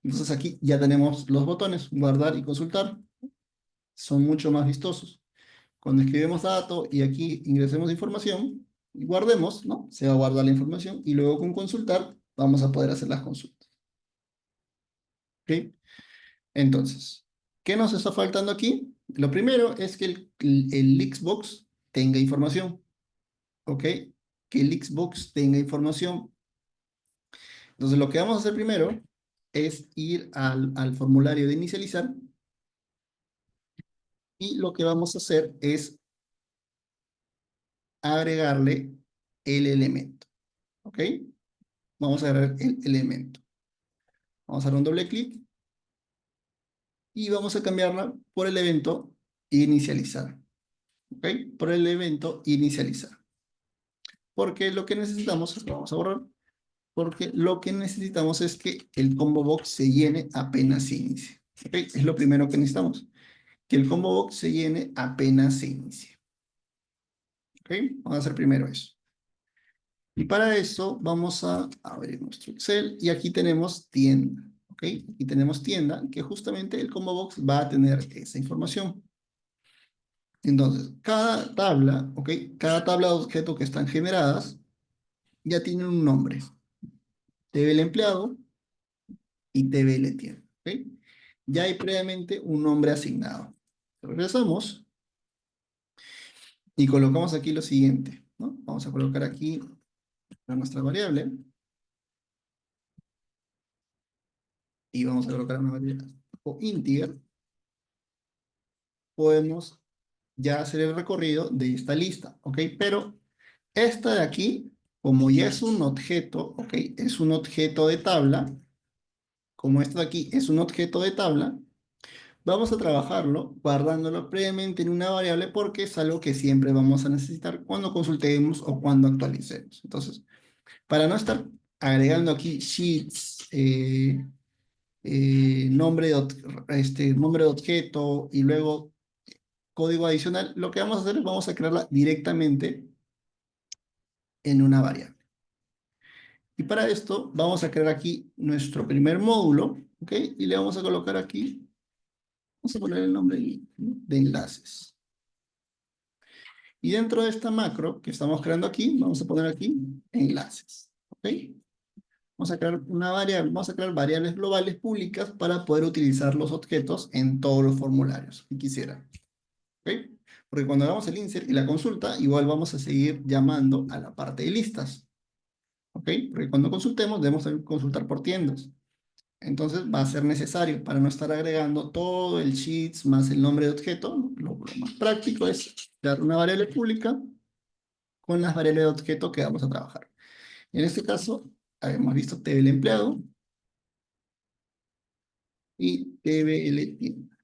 Entonces aquí ya tenemos los botones, guardar y consultar. Son mucho más vistosos. Cuando escribimos dato y aquí ingresemos información, y guardemos, ¿no? Se va a guardar la información y luego con consultar vamos a poder hacer las consultas. ¿Ok? Entonces, ¿qué nos está faltando aquí? Lo primero es que el Xbox tenga información. ¿Ok? Que el Xbox tenga información. Entonces, lo que vamos a hacer primero es ir al formulario de inicializar y lo que vamos a hacer es agregarle el elemento. ¿Ok? Vamos a agregar el elemento. Vamos a dar un doble clic y vamos a cambiarla por el evento inicializar. ¿Ok? Por el evento inicializar. Porque lo que necesitamos, vamos a borrar, porque lo que necesitamos es que el combo box se llene apenas se inicie. ¿Ok? Es lo primero que necesitamos. Que el combo box se llene apenas se inicie. ¿Ok? Vamos a hacer primero eso. Y para eso vamos a abrir nuestro Excel y aquí tenemos tienda. ¿Ok? Aquí tenemos tienda que justamente el combo box va a tener esa información. Entonces, cada tabla, ¿ok? Cada tabla de objetos que están generadas ya tienen un nombre. TBL empleado y TBL tienda, ¿ok? Ya hay previamente un nombre asignado. Regresamos Y colocamos aquí lo siguiente, ¿no? Vamos a colocar aquí nuestra variable y vamos a colocar una variable o integer. Podemos ya hacer el recorrido de esta lista, ¿ok? Pero esta de aquí, como ya es un objeto, ¿ok? Es un objeto de tabla, como esto de aquí es un objeto de tabla, vamos a trabajarlo guardándolo previamente en una variable porque es algo que siempre vamos a necesitar cuando consultemos o cuando actualicemos. Entonces, para no estar agregando aquí sheets, nombre de objeto y luego código adicional, lo que vamos a hacer es vamos a crearla directamente en una variable. Y para esto vamos a crear aquí nuestro primer módulo, ¿ok? Y le vamos a colocar aquí, vamos a poner el nombre de enlaces. Y dentro de esta macro que estamos creando aquí, vamos a poner aquí enlaces, ¿ok? Vamos a crear una variable, vamos a crear variables globales públicas para poder utilizar los objetos en todos los formularios que quisiera, ¿ok? Porque cuando hagamos el insert y la consulta, igual vamos a seguir llamando a la parte de listas, ¿ok? Porque cuando consultemos debemos consultar por tiendas. Entonces va a ser necesario para no estar agregando todo el sheets más el nombre de objeto. Lo más práctico es dar una variable pública con las variables de objeto que vamos a trabajar. En este caso, hemos visto table empleado y table tienda.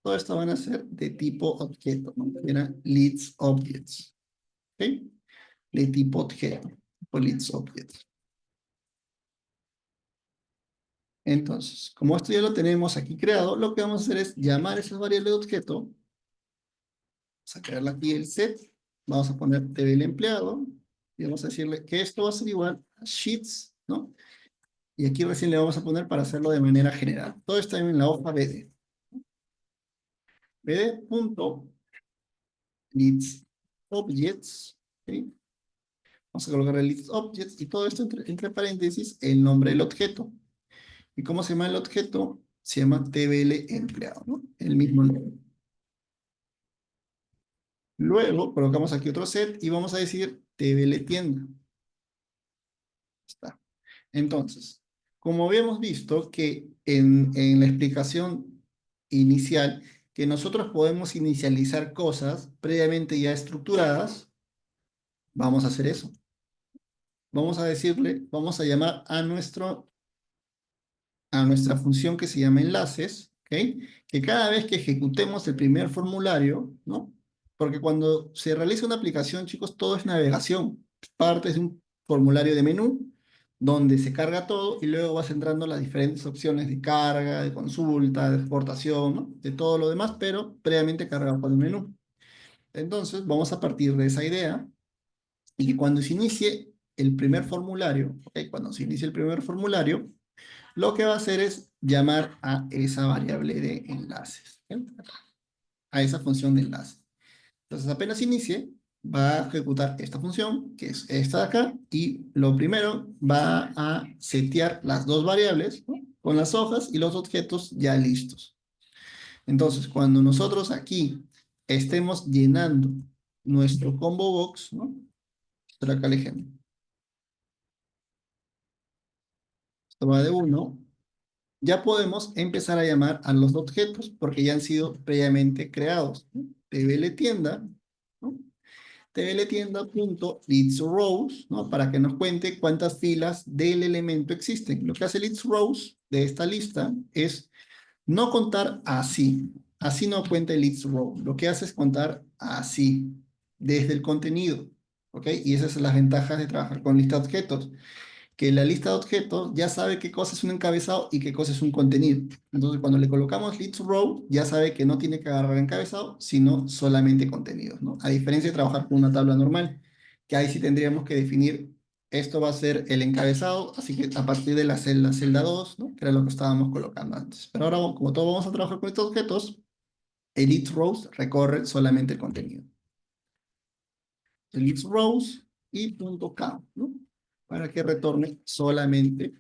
Todo esto van a ser de tipo objeto, ¿no? Era leads objects. ¿Ok? De tipo objeto, tipo leads objects. Entonces, como esto ya lo tenemos aquí creado, lo que vamos a hacer es llamar esas variables de objeto. Vamos a crearle aquí el set. Vamos a poner table empleado. Y vamos a decirle que esto va a ser igual a sheets, ¿no? Y aquí recién le vamos a poner para hacerlo de manera general. Todo está en la hoja BD. BD.leads objects. ¿Okay? Vamos a colocar el leads objects y todo esto entre paréntesis el nombre del objeto. ¿Y cómo se llama el objeto? Se llama tbl empleado, ¿no? El mismo nombre. Luego colocamos aquí otro set y vamos a decir tbl tienda. Está. Entonces, como habíamos visto que en la explicación inicial, que nosotros podemos inicializar cosas previamente ya estructuradas, vamos a hacer eso. Vamos a decirle, vamos a llamar a nuestra función que se llama enlaces, ¿ok? Que cada vez que ejecutemos el primer formulario, ¿no? Porque cuando se realiza una aplicación, chicos, todo es navegación. Partes de un formulario de menú, donde se carga todo y luego vas entrando las diferentes opciones de carga, de consulta, de exportación, ¿no? De todo lo demás, pero previamente cargado por el menú. Entonces, vamos a partir de esa idea y que cuando se inicie el primer formulario, ¿ok? Cuando se inicie el primer formulario, lo que va a hacer es llamar a esa variable de enlaces, ¿sí? A esa función de enlace. Entonces, apenas inicie, va a ejecutar esta función, que es esta de acá, y lo primero va a setear las dos variables, ¿no? Con las hojas y los objetos ya listos. Entonces, cuando nosotros aquí estemos llenando nuestro combo box, ¿no? Pero acá el ejemplo. Esto va de 1. Ya podemos empezar a llamar a los objetos porque ya han sido previamente creados, ¿no? tbl tienda, ¿no? tbl tienda.leadsRows, ¿no? Para que nos cuente cuántas filas del elemento existen. Lo que hace leadsRows de esta lista es no contar así. Así no cuenta el leadsRow. Lo que hace es contar así, desde el contenido. ¿Ok? Y esas son las ventajas de trabajar con lista de objetos, que la lista de objetos ya sabe qué cosa es un encabezado y qué cosa es un contenido. Entonces, cuando le colocamos leads row, ya sabe que no tiene que agarrar encabezado, sino solamente contenidos, ¿no? A diferencia de trabajar con una tabla normal, que ahí sí tendríamos que definir, esto va a ser el encabezado, así que a partir de la celda 2, ¿no? Que era lo que estábamos colocando antes. Pero ahora, como todos vamos a trabajar con estos objetos, el leads rows recorre solamente el contenido. El leads rows y punto count, ¿no? Para que retorne solamente,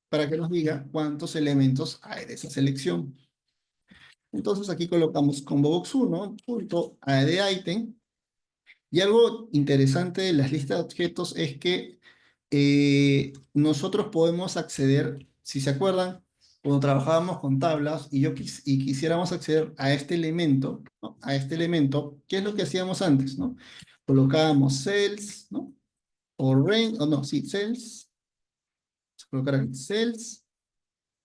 para que nos diga cuántos elementos hay de esa selección. Entonces aquí colocamos combobox1 punto add item. Y algo interesante de las listas de objetos es que nosotros podemos acceder, si se acuerdan, cuando trabajábamos con tablas y y quisiéramos acceder a este elemento, ¿no? A este elemento, ¿qué es lo que hacíamos antes, ¿no? Colocábamos cells, ¿no? O range, o no, sí, cells, colocar aquí cells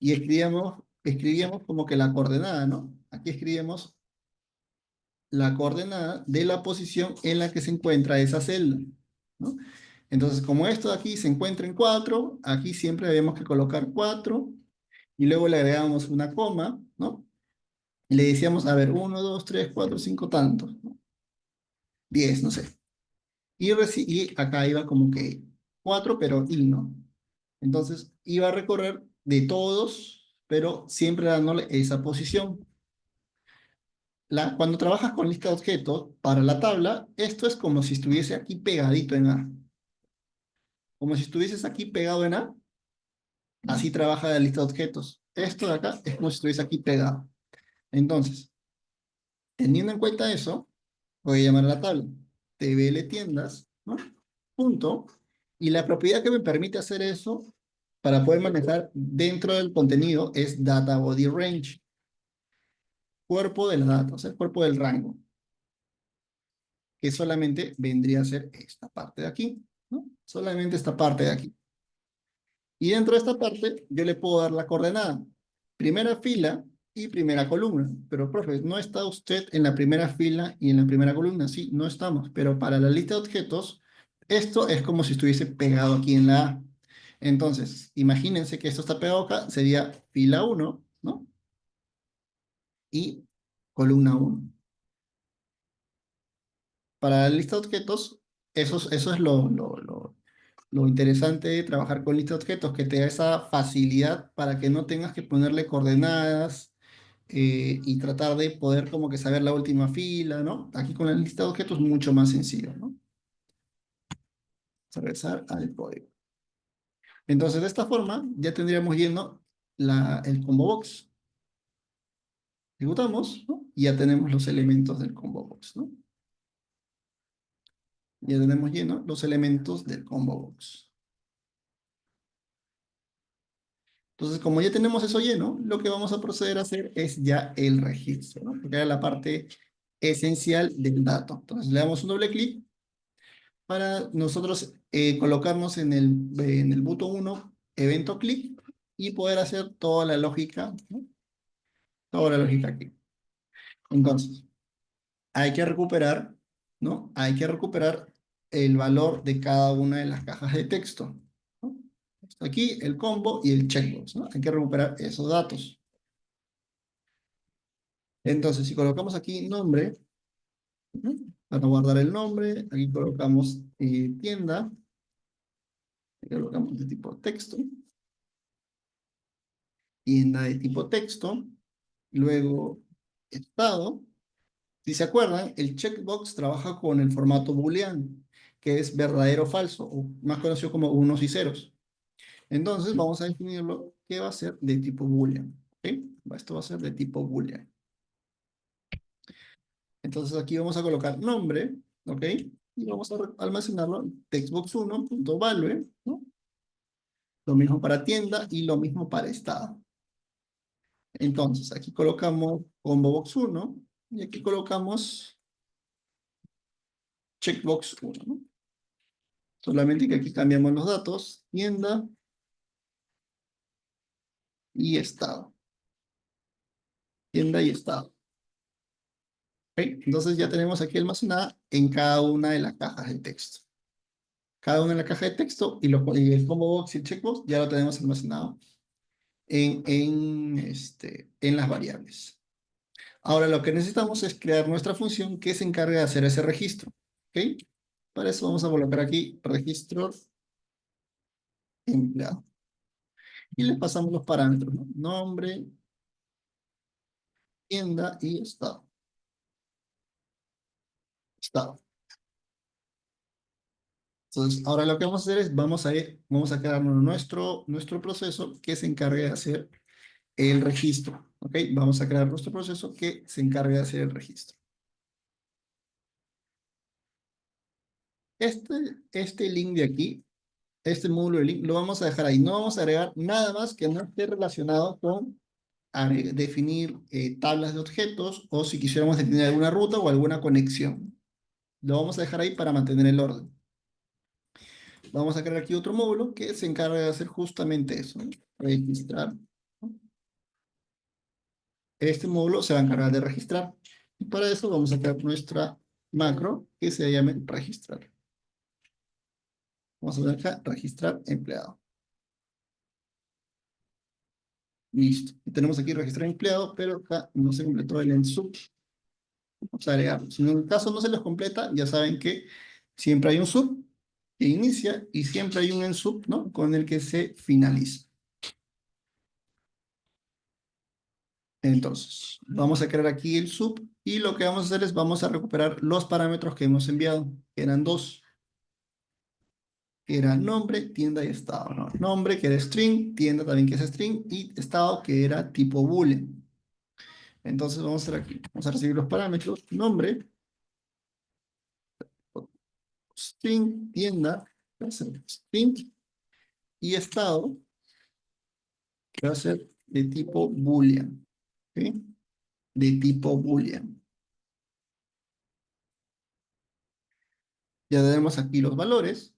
y escribíamos como que la coordenada, ¿no? Aquí escribimos la coordenada de la posición en la que se encuentra esa celda, ¿no? Entonces, como esto de aquí se encuentra en 4, aquí siempre debemos que colocar 4 y luego le agregamos una coma, ¿no? Y le decíamos, a ver, 1, 2, 3, 4, 5 tantos, ¿no? 10, no sé. Y acá iba como que 4, pero y no. Entonces, iba a recorrer de todos, pero siempre dándole esa posición. Cuando trabajas con lista de objetos, para la tabla, esto es como si estuviese aquí pegadito en A. Como si estuvieses aquí pegado en A, así trabaja la lista de objetos. Esto de acá es como si estuviese aquí pegado. Entonces, teniendo en cuenta eso, voy a llamar a la tabla tbl tiendas, ¿no? Punto. Y la propiedad que me permite hacer eso para poder manejar dentro del contenido es data body range, cuerpo de la data, o sea, el cuerpo del rango, que solamente vendría a ser esta parte de aquí, ¿no? Solamente esta parte de aquí. Y dentro de esta parte, yo le puedo dar la coordenada. Primera fila y primera columna. Pero, profe, ¿no está usted en la primera fila y en la primera columna? Sí, no estamos. Pero para la lista de objetos, esto es como si estuviese pegado aquí en la A. Entonces, imagínense que esto está pegado acá, sería fila 1, ¿no? Y columna 1. Para la lista de objetos, eso es lo interesante de trabajar con lista de objetos, que te da esa facilidad para que no tengas que ponerle coordenadas y tratar de poder como que saber la última fila, ¿no? Aquí con la lista de objetos es mucho más sencillo, ¿no? Vamos a regresar al código. Entonces, de esta forma, ya tendríamos lleno el combo box. Ejecutamos, ¿no? Y ya tenemos los elementos del combo box, ¿no? Ya tenemos lleno los elementos del combo box. Entonces, como ya tenemos eso lleno, lo que vamos a proceder a hacer es ya el registro, ¿no? Porque era la parte esencial del dato. Entonces, le damos un doble clic para nosotros colocarnos en el botón 1, evento clic, y poder hacer toda la lógica, ¿no? Toda la lógica aquí. Entonces, hay que recuperar, ¿no? Hay que recuperar el valor de cada una de las cajas de texto, ¿no? Aquí el combo y el checkbox, ¿no? Hay que recuperar esos datos. Entonces, si colocamos aquí nombre, ¿no? Para guardar el nombre, aquí colocamos tienda, aquí colocamos de tipo texto, tienda de tipo texto, luego estado. Si se acuerdan, el checkbox trabaja con el formato booleano, que es verdadero o falso, o más conocido como unos y ceros. Entonces, vamos a definirlo que va a ser de tipo boolean. ¿Ok? Esto va a ser de tipo boolean. Entonces, aquí vamos a colocar nombre, ¿ok? Y vamos a almacenarlo en textbox1.value, ¿no? Lo mismo para tienda y lo mismo para estado. Entonces, aquí colocamos combobox1 y aquí colocamos checkbox1, ¿no? Solamente que aquí cambiamos los datos, tienda y estado. Tienda y estado. ¿Ok? Entonces ya tenemos aquí almacenada en cada una de las cajas de texto. Cada una de las cajas de texto y el combo box y el checkbox ya lo tenemos almacenado en las variables. Ahora lo que necesitamos es crear nuestra función que se encargue de hacer ese registro. ¿Ok? Para eso vamos a colocar aquí registro empleado. Y le pasamos los parámetros, ¿no? Nombre, tienda y estado. Estado. Entonces, ahora lo que vamos a hacer es, vamos a crear nuestro proceso que se encargue de hacer el registro. ¿Ok? Vamos a crear nuestro proceso que se encargue de hacer el registro. Este link de aquí, este módulo de link, lo vamos a dejar ahí. No vamos a agregar nada más que no esté relacionado con definir tablas de objetos o si quisiéramos definir alguna ruta o alguna conexión. Lo vamos a dejar ahí para mantener el orden. Vamos a crear aquí otro módulo que se encarga de hacer justamente eso, ¿no? Registrar, ¿no? Este módulo se va a encargar de registrar. Y para eso vamos a crear nuestra macro que se llame registrar. Vamos a ver acá, registrar empleado. Listo. Y tenemos aquí registrar empleado, pero acá no se completó el sub. Vamos a agregarlo. Si en el caso no se les completa, ya saben que siempre hay un sub que inicia y siempre hay un en sub, ¿no? Con el que se finaliza. Entonces, vamos a crear aquí el sub y lo que vamos a hacer es vamos a recuperar los parámetros que hemos enviado, que eran dos, que era nombre, tienda y estado, ¿no? Nombre, que era string, tienda también que es string, y estado, que era tipo boolean. Entonces, vamos a hacer aquí, vamos a recibir los parámetros, nombre, string, tienda, que va a ser string, y estado, que va a ser de tipo boolean, ¿ok? De tipo boolean. Ya tenemos aquí los valores,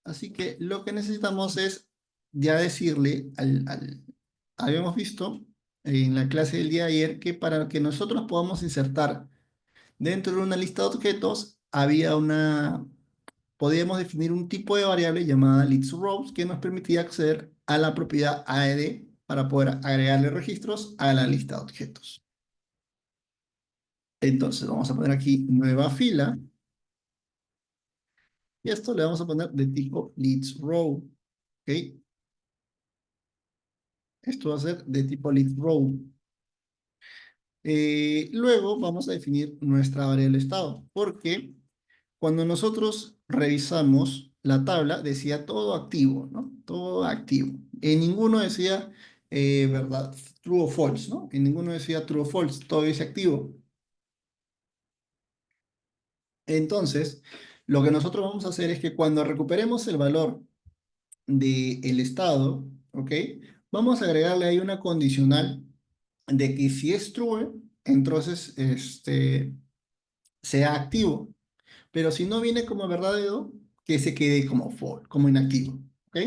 así que lo que necesitamos es ya decirle habíamos visto en la clase del día de ayer que para que nosotros podamos insertar dentro de una lista de objetos, podíamos definir un tipo de variable llamada listRows que nos permitía acceder a la propiedad add para poder agregarle registros a la lista de objetos. Entonces vamos a poner aquí nueva fila y esto le vamos a poner de tipo listRow. ¿Ok? Esto va a ser de tipo listRow. Luego vamos a definir nuestra variable estado, porque cuando nosotros revisamos la tabla decía todo activo, ¿no? Todo activo. En ninguno decía, ¿verdad? True o false, ¿no? En ninguno decía true o false, todo dice activo. Entonces, lo que nosotros vamos a hacer es que cuando recuperemos el valor del estado, ¿ok? Vamos a agregarle ahí una condicional de que si es true, entonces sea activo. Pero si no viene como verdadero, que se quede como false, como inactivo. ¿Ok?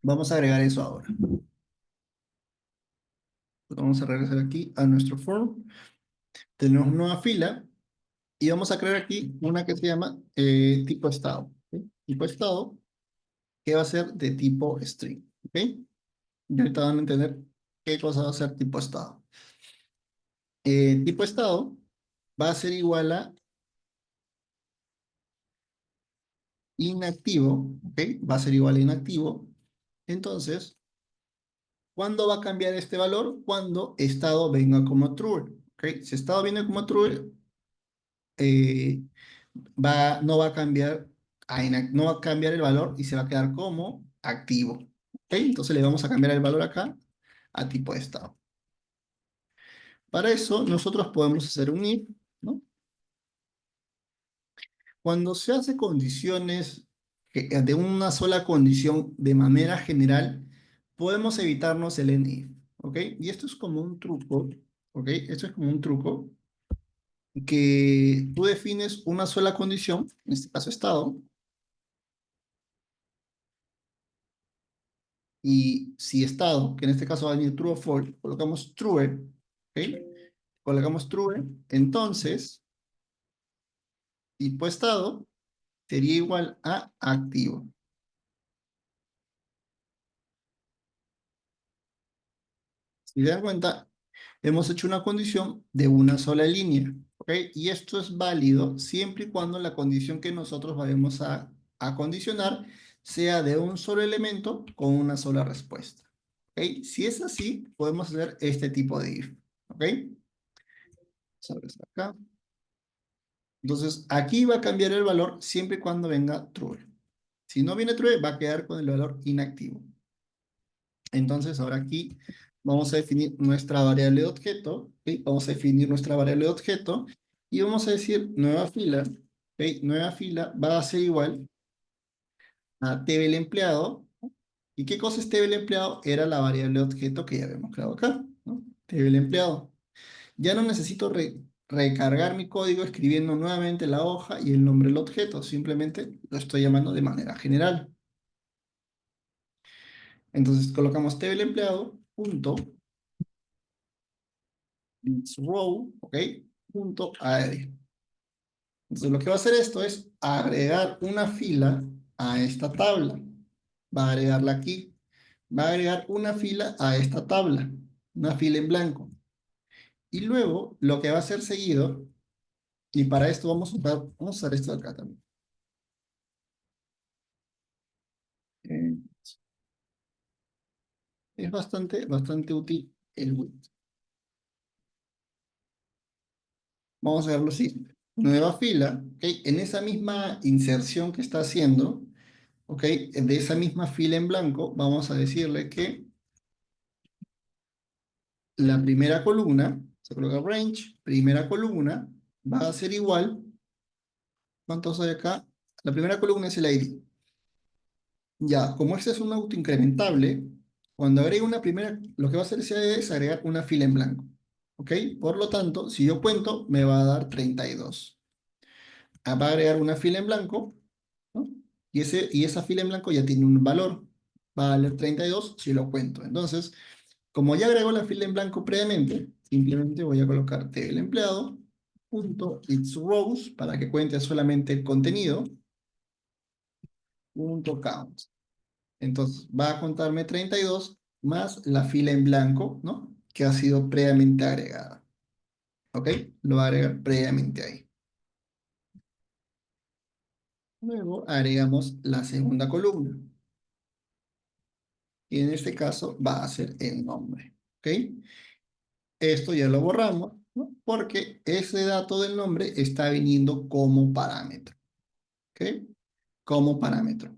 Vamos a agregar eso ahora. Vamos a regresar aquí a nuestro form. Tenemos nueva fila y vamos a crear aquí una que se llama tipo estado. ¿Ok? Tipo estado que va a ser de tipo string. ¿Ok? Y ahorita van a entender qué cosa va a ser tipo estado. Tipo estado va a ser igual a inactivo, ¿ok? Va a ser igual a inactivo. Entonces, ¿cuándo va a cambiar este valor? Cuando estado venga como true, ¿ok? Si estado viene como true, eh, no va a cambiar no va a cambiar el valor y se va a quedar como activo, ¿ok? Entonces le vamos a cambiar el valor acá a tipo de estado. Para eso, nosotros podemos hacer un if, ¿no? Cuando se hace condiciones de una sola condición de manera general, podemos evitarnos el end-if, ¿ok? Y esto es como un truco, ¿ok? Esto es como un truco que tú defines una sola condición, en este caso estado, y si estado, que en este caso va a venir true o false, colocamos true, ¿ok? Colocamos true, entonces tipo estado sería igual a activo. Si te das cuenta, hemos hecho una condición de una sola línea, ¿ok? Y esto es válido siempre y cuando la condición que nosotros vayamos a condicionar sea de un solo elemento con una sola respuesta, ¿ok? Si es así, podemos hacer este tipo de if, ¿ok? Vamos a acá. Entonces, aquí va a cambiar el valor siempre y cuando venga true. Si no viene true, va a quedar con el valor inactivo. Entonces, ahora aquí vamos a definir nuestra variable de objeto, ¿ok? Vamos a definir nuestra variable de objeto y vamos a decir nueva fila, ¿ok? Nueva fila va a ser igual a table empleado. ¿Y qué cosa es table empleado? Era la variable de objeto que ya habíamos creado acá, ¿no? Table empleado. Ya no necesito recargar mi código escribiendo nuevamente la hoja y el nombre del objeto, simplemente lo estoy llamando de manera general. Entonces colocamos table empleado, punto, its row, ¿ok? Punto add. Entonces lo que va a hacer esto es agregar una fila a esta tabla. Va a agregarla aquí. Va a agregar una fila a esta tabla, una fila en blanco. Y luego lo que va a hacer seguido, y para esto vamos a usar esto de acá también. Eh, es bastante útil el width. Vamos a verlo así. Nueva fila, ¿ok? En esa misma inserción que está haciendo, ¿ok? De esa misma fila en blanco, vamos a decirle que la primera columna, se coloca range, primera columna, va a ser igual. ¿Cuántos hay acá? La primera columna es el ID. Ya, como este es un autoincrementable, cuando agregue una primera, lo que va a hacer es agregar una fila en blanco. ¿Ok? Por lo tanto, si yo cuento, me va a dar 32. Va a agregar una fila en blanco, ¿no? Y esa fila en blanco ya tiene un valor. Va a valer 32 si lo cuento. Entonces, como ya agregó la fila en blanco previamente, simplemente voy a colocar table empleado, punto its rows, para que cuente solamente el contenido, punto count. Entonces, va a contarme 32 más la fila en blanco, ¿no? Que ha sido previamente agregada. ¿Ok? Lo va a agregar previamente ahí. Luego agregamos la segunda columna. Y en este caso va a ser el nombre. ¿Ok? Esto ya lo borramos, ¿no? Porque ese dato del nombre está viniendo como parámetro. ¿Ok? Como parámetro.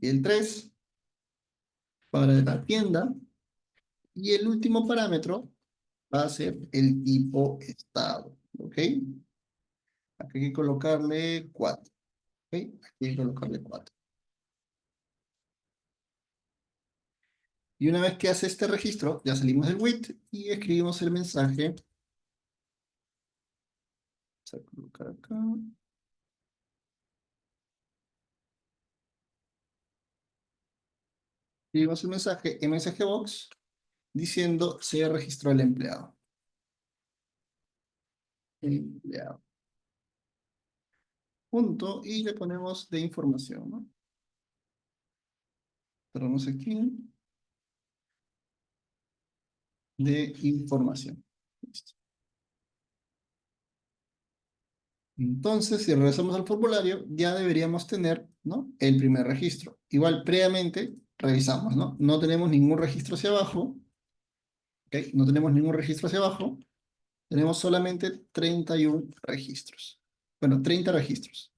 Y el 3 para la tienda. Y el último parámetro va a ser el tipo estado. ¿Ok? Aquí hay que colocarle 4. ¿Ok? Aquí hay que colocarle 4. Y una vez que hace este registro, ya salimos del with y escribimos el mensaje. Vamos a colocar acá. Escribimos el mensaje en mensaje box diciendo se registró el empleado. Empleado. Punto. Y le ponemos de información, ¿no? Cerramos aquí. De información. Listo. Entonces, si regresamos al formulario, ya deberíamos tener, ¿no? El primer registro. Igual, previamente, revisamos, ¿no? No tenemos ningún registro hacia abajo. ¿Ok? No tenemos ningún registro hacia abajo. Tenemos solamente 31 registros. Bueno, 30 registros.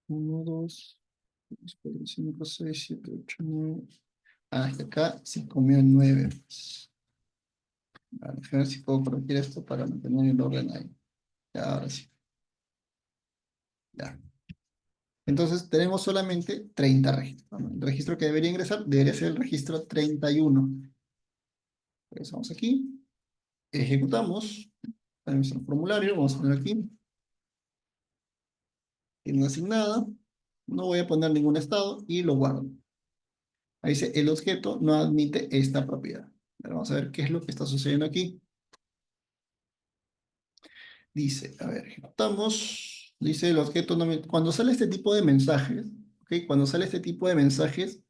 1, 2, 3, 4, 5, 6, 7, 8, 9. Ah, y acá se comió 9. Vale, a ver si puedo corregir esto para mantener el orden ahí. Ya, ahora sí. Ya. Entonces tenemos solamente 30 registros, ¿no? El registro que debería ingresar debería ser el registro 31. Regresamos aquí, ejecutamos, tenemos el formulario, vamos a poner aquí, tiene asignada, no voy a poner ningún estado y lo guardo. Ahí dice, el objeto no admite esta propiedad. Ahora vamos a ver qué es lo que está sucediendo aquí. Dice, a ver, ejecutamos, dice el objeto no cuando sale este tipo de mensajes, ¿ok? Cuando sale este tipo de mensajes,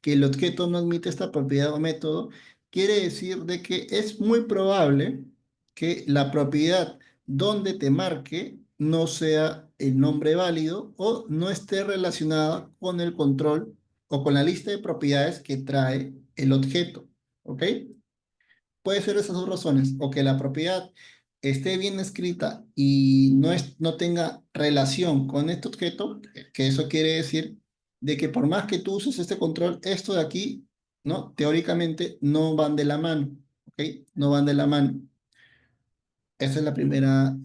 que el objeto no admite esta propiedad o método, quiere decir de que es muy probable que la propiedad donde te marque no sea el nombre válido o no esté relacionada con el control o con la lista de propiedades que trae el objeto, ¿ok? Puede ser esas dos razones, o que la propiedad esté bien escrita y no tenga relación con este objeto, que eso quiere decir de que por más que tú uses este control, esto de aquí, ¿no? Teóricamente no van de la mano, ¿ok? No van de la mano. Esa es la primera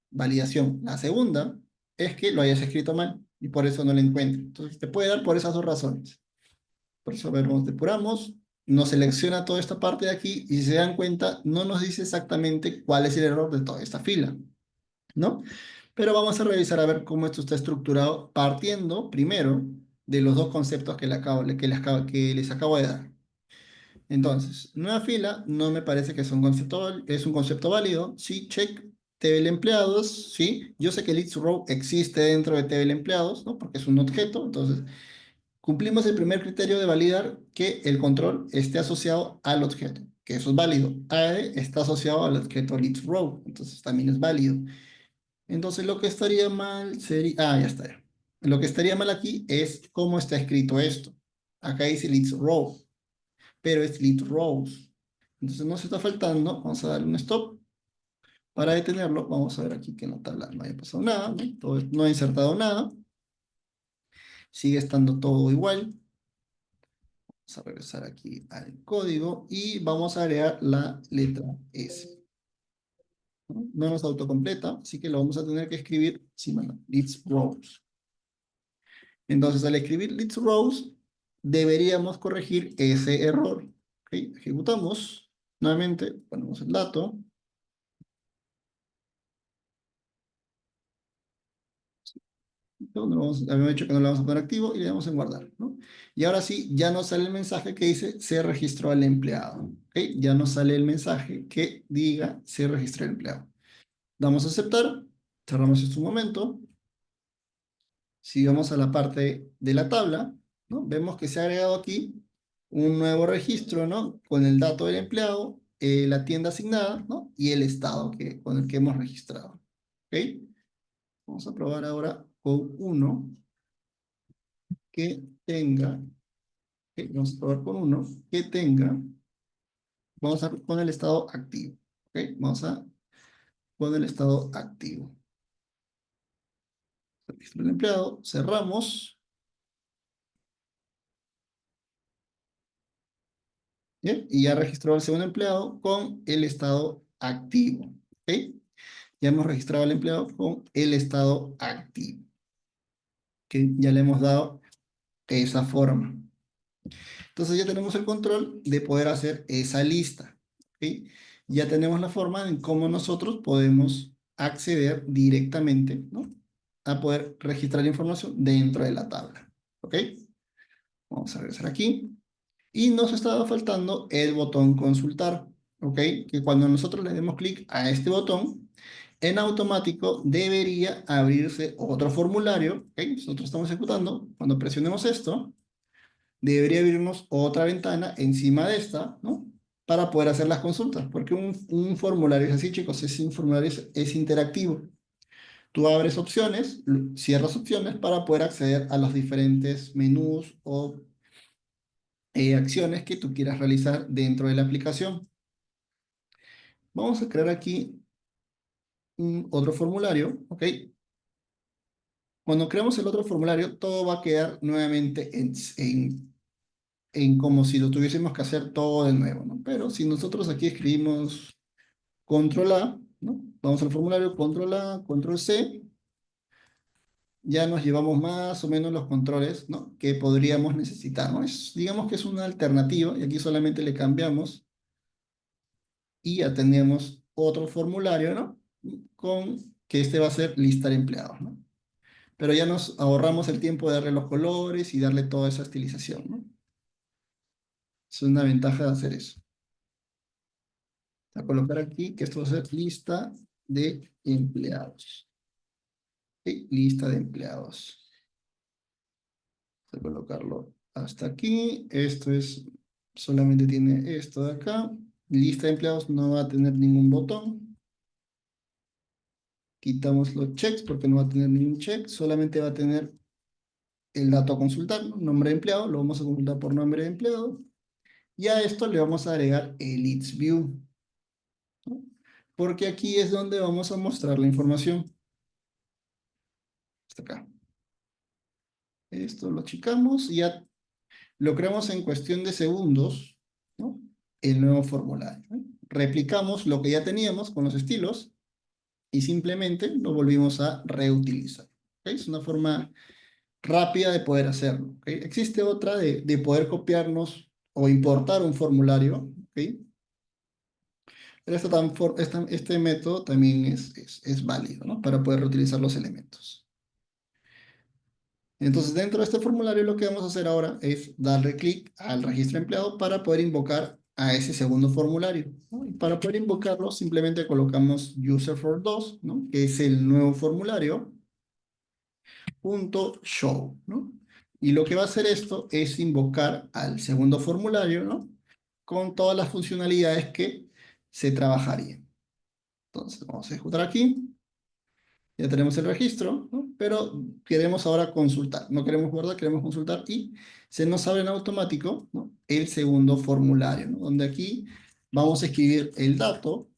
validación. La segunda es que lo hayas escrito mal y por eso no lo encuentro. Entonces te puede dar por esas dos razones. Por eso, a ver, nos depuramos, nos selecciona toda esta parte de aquí y si se dan cuenta, no nos dice exactamente cuál es el error de toda esta fila, ¿no? Pero vamos a revisar a ver cómo esto está estructurado partiendo primero de los dos conceptos que les acabo de dar. Entonces, nueva fila no me parece que es un es un concepto válido. Sí, check. Table empleados, sí. Yo sé que Leads Row existe dentro de Table empleados, ¿no? Porque es un objeto. Entonces, cumplimos el primer criterio de validar que el control esté asociado al objeto, que eso es válido. AE está asociado al objeto Leads Row, entonces también es válido. Entonces, lo que estaría mal sería... Ah, ya está. Lo que estaría mal aquí es cómo está escrito esto. Acá dice Leads Row pero es lead rows. Entonces nos está faltando, vamos a darle un stop. Para detenerlo, vamos a ver aquí que en la tabla no haya pasado nada, ¿no? No ha insertado nada. Sigue estando todo igual. Vamos a regresar aquí al código y vamos a agregar la letra S. ¿No? No nos autocompleta, así que lo vamos a tener que escribir encima, ¿no? Leads rows. Entonces, al escribir leads rows, deberíamos corregir ese error. ¿Okay? Ejecutamos. Nuevamente, ponemos el dato. Habíamos dicho que no lo vamos a poner activo y le damos en guardar, ¿no? Y ahora sí, ya nos sale el mensaje que dice se registró al empleado, ¿ok? Ya nos sale el mensaje que diga se registró el empleado. Damos a aceptar, cerramos esto un momento. Si vamos a la parte de la tabla, ¿no? Vemos que se ha agregado aquí un nuevo registro, ¿no? Con el dato del empleado, la tienda asignada, ¿no? Y el estado con el que hemos registrado, ¿ok? Vamos a probar ahora con uno que tenga. Ok, vamos a probar con uno que tenga, vamos a poner el estado activo. Ok, vamos a poner el estado activo. Registro del empleado, cerramos. Bien, y ya registró el segundo empleado con el estado activo. Ok, ya hemos registrado al empleado con el estado activo. Que ya le hemos dado esa forma. Entonces ya tenemos el control de poder hacer esa lista. ¿Ok? Ya tenemos la forma en cómo nosotros podemos acceder directamente, ¿no? A poder registrar información dentro de la tabla. ¿Ok? Vamos a regresar aquí. Y nos estaba faltando el botón consultar. ¿Ok? Que cuando nosotros le demos clic a este botón, en automático debería abrirse otro formulario. ¿Ok? Nosotros estamos ejecutando. Cuando presionemos esto, debería abrirnos otra ventana encima de esta, ¿no? Para poder hacer las consultas, porque un formulario es así, chicos, un formulario es interactivo. Tú abres opciones, cierras opciones para poder acceder a los diferentes menús o acciones que tú quieras realizar dentro de la aplicación. Vamos a crear aquí otro formulario, ¿ok? Cuando creamos el otro formulario, todo va a quedar nuevamente en como si lo tuviésemos que hacer todo de nuevo, ¿no? Pero si nosotros aquí escribimos control A, ¿no? Vamos al formulario, control A, control C, ya nos llevamos más o menos los controles, ¿no? Que podríamos necesitar, ¿no? Digamos que es una alternativa y aquí solamente le cambiamos y ya tenemos otro formulario, ¿no? Con que este va a ser lista de empleados, ¿no? Pero ya nos ahorramos el tiempo de darle los colores y darle toda esa estilización, ¿no? Es una ventaja de hacer eso. A colocar aquí que esto va a ser lista de empleados. ¿Ok? Lista de empleados. Voy a colocarlo hasta aquí. Esto es, solamente tiene esto de acá. Lista de empleados no va a tener ningún botón. Quitamos los checks porque no va a tener ningún check. Solamente va a tener el dato a consultar, ¿no? Nombre de empleado. Lo vamos a consultar por nombre de empleado. Y a esto le vamos a agregar el Leads View, ¿no? porque aquí es donde vamos a mostrar la información. Hasta acá. Esto lo achicamos y ya lo creamos en cuestión de segundos, ¿no? El nuevo formulario, ¿no? Replicamos lo que ya teníamos con los estilos y simplemente lo volvimos a reutilizar. ¿Ok? Es una forma rápida de poder hacerlo. ¿Ok? Existe otra de poder copiarnos o importar un formulario. ¿Ok? Pero este método también es válido, ¿no? Para poder reutilizar los elementos. Entonces, dentro de este formulario lo que vamos a hacer ahora es darle clic al registro empleado para poder invocar a ese segundo formulario, ¿no? Y para poder invocarlo, simplemente colocamos user for 2, ¿no? Que es el nuevo formulario, punto show, ¿no? Y lo que va a hacer esto es invocar al segundo formulario, ¿no? Con todas las funcionalidades que se trabajarían. Entonces, vamos a ejecutar aquí. Ya tenemos el registro, ¿no? Pero queremos ahora consultar. No queremos guardar, queremos consultar y se nos abre en automático, ¿no? El segundo formulario, ¿no? Donde aquí vamos a escribir el dato,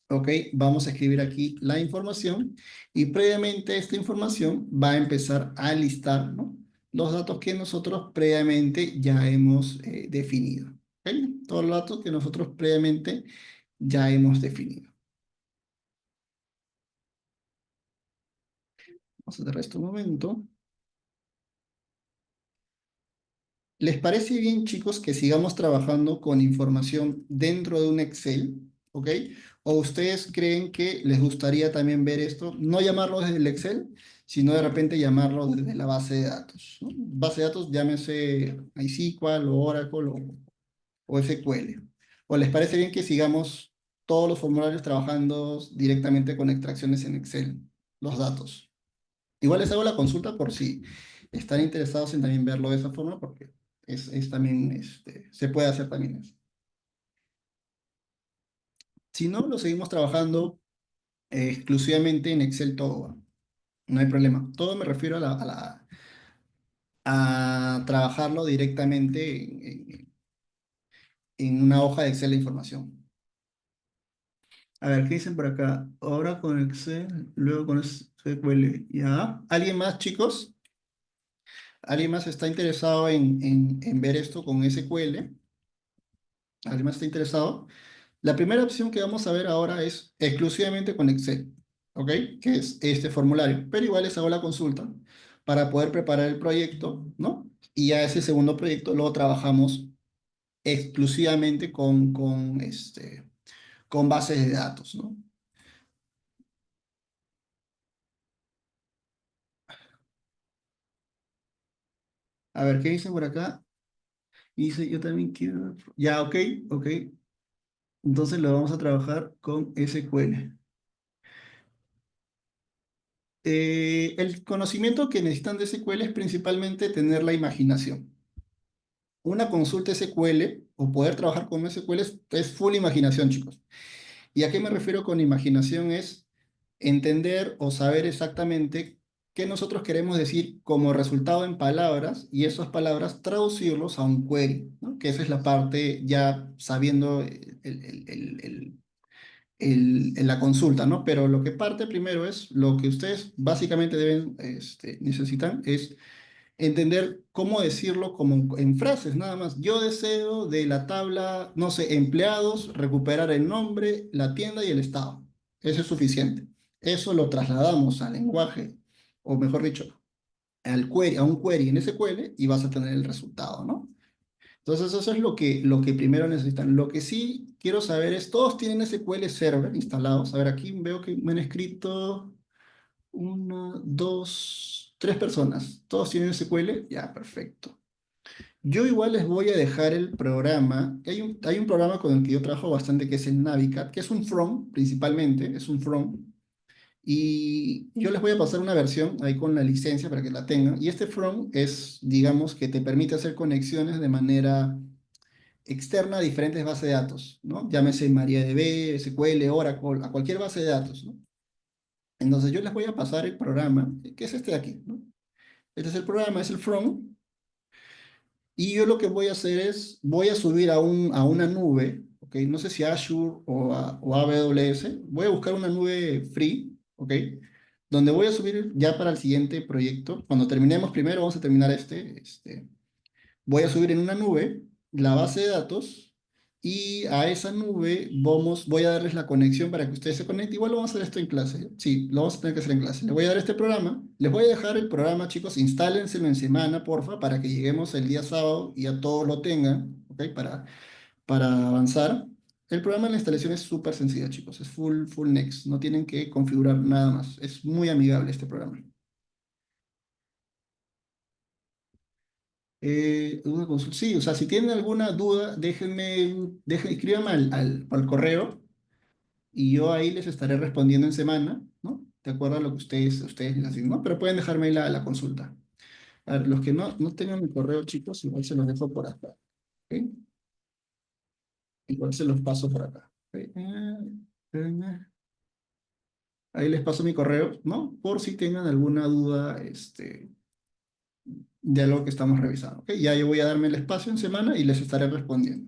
¿ok? Vamos a escribir aquí la información y previamente esta información va a empezar a listar, ¿no? Los datos que nosotros previamente ya hemos definido, ¿ok? Todos los datos que nosotros previamente ya hemos definido. Vamos a cerrar esto un momento. ¿Les parece bien, chicos, que sigamos trabajando con información dentro de un Excel? ¿Ok? ¿O ustedes creen que les gustaría también ver esto, no llamarlo desde el Excel, sino de repente llamarlo desde la base de datos, ¿no? Base de datos, llámese MySQL o Oracle o SQL. ¿O les parece bien que sigamos todos los formularios trabajando directamente con extracciones en Excel, los datos? Igual les hago la consulta por si están interesados en también verlo de esa forma, porque es también, se puede hacer también eso. Si no, lo seguimos trabajando exclusivamente en Excel todo, ¿va? No hay problema. Todo me refiero a trabajarlo directamente en una hoja de Excel de información. A ver, ¿qué dicen por acá? Ahora con Excel, luego con SQL. ¿Ya? ¿Alguien más, chicos? ¿Alguien más está interesado en ver esto con SQL? ¿Alguien más está interesado? La primera opción que vamos a ver ahora es exclusivamente con Excel, ¿ok? Que es este formulario. Pero igual les hago la consulta para poder preparar el proyecto, ¿no? Y ya ese segundo proyecto lo trabajamos exclusivamente con bases de datos, ¿no? A ver, ¿qué dicen por acá? Dice, yo también quiero... Ya, ok, ok. Entonces lo vamos a trabajar con SQL. El conocimiento que necesitan de SQL es principalmente tener la imaginación. Una consulta SQL o poder trabajar con SQL es full imaginación, chicos. ¿Y a qué me refiero con imaginación? Es entender o saber exactamente qué nosotros queremos decir como resultado en palabras y esas palabras traducirlos a un query, ¿no? Que esa es la parte ya sabiendo en la consulta, ¿no? Pero lo que parte primero es lo que ustedes básicamente deben, necesitan es entender cómo decirlo como en frases, nada más. Yo deseo de la tabla, no sé, empleados, recuperar el nombre, la tienda y el estado. Eso es suficiente. Eso lo trasladamos al lenguaje, o mejor dicho, al query, a un query en SQL y vas a tener el resultado, ¿no? Entonces eso es lo que primero necesitan. Lo que sí quiero saber es, ¿todos tienen SQL Server instalados? A ver, aquí veo que me han escrito una, dos, tres personas. ¿Todos tienen SQL? Ya, perfecto. Yo igual les voy a dejar el programa. Hay un programa con el que yo trabajo bastante que es el Navicat, que es un From, principalmente, es un From. Y yo les voy a pasar una versión ahí con la licencia para que la tengan. Y este From es, digamos, que te permite hacer conexiones de manera externa a diferentes bases de datos, ¿no? Llámese MariaDB, SQL, Oracle, a cualquier base de datos, ¿no? Entonces yo les voy a pasar el programa, que es este de aquí, ¿no? Este es el programa, es el From, y yo lo que voy a hacer es, voy a subir a una nube, ¿ok? ¿ok? No sé si Azure o AWS. Voy a buscar una nube free, ¿ok? Donde voy a subir ya para el siguiente proyecto. Cuando terminemos primero, vamos a terminar voy a subir en una nube la base de datos y a esa nube voy a darles la conexión para que ustedes se conecten. Igual lo vamos a hacer esto en clase. Sí, lo vamos a tener que hacer en clase. Les voy a dar este programa. Les voy a dejar el programa, chicos. Instálenselo en semana, porfa, para que lleguemos el día sábado y ya todos lo tengan, ¿ok? Para avanzar. El programa de la instalación es súper sencilla, chicos. Es full next. No tienen que configurar nada más. Es muy amigable este programa. Una consulta. Sí, o sea, si tienen alguna duda, escríbanme al correo y yo ahí les estaré respondiendo en semana, ¿no? De acuerdo a lo que ustedes necesiten, ¿no? Pero pueden dejarme ahí la consulta. A ver, los que no tengan mi correo, chicos, igual se los dejo por acá, ¿ok? Igual se los paso por acá. ¿Ok? Ahí les paso mi correo, ¿no? Por si tengan alguna duda, de algo que estamos revisando, ¿ok? Ya yo voy a darme el espacio en semana y les estaré respondiendo.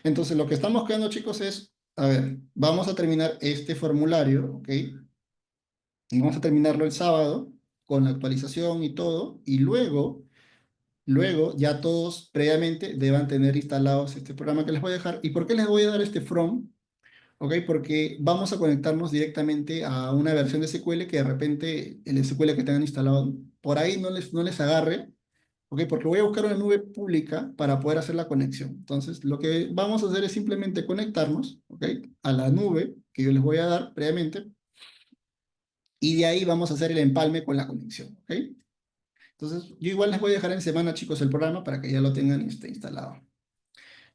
Entonces, lo que estamos quedando, chicos, es, a ver, vamos a terminar este formulario, ¿ok? Y vamos a terminarlo el sábado con la actualización y todo, y luego ya todos previamente deban tener instalados este programa que les voy a dejar. ¿Y por qué les voy a dar este from? ¿Ok? Porque vamos a conectarnos directamente a una versión de SQL que de repente el SQL que tengan instalado por ahí no les agarre. ¿Ok? Porque voy a buscar una nube pública para poder hacer la conexión. Entonces, lo que vamos a hacer es simplemente conectarnos, ¿ok? A la nube que yo les voy a dar previamente y de ahí vamos a hacer el empalme con la conexión, ¿ok? Entonces, yo igual les voy a dejar en semana, chicos, el programa para que ya lo tengan instalado.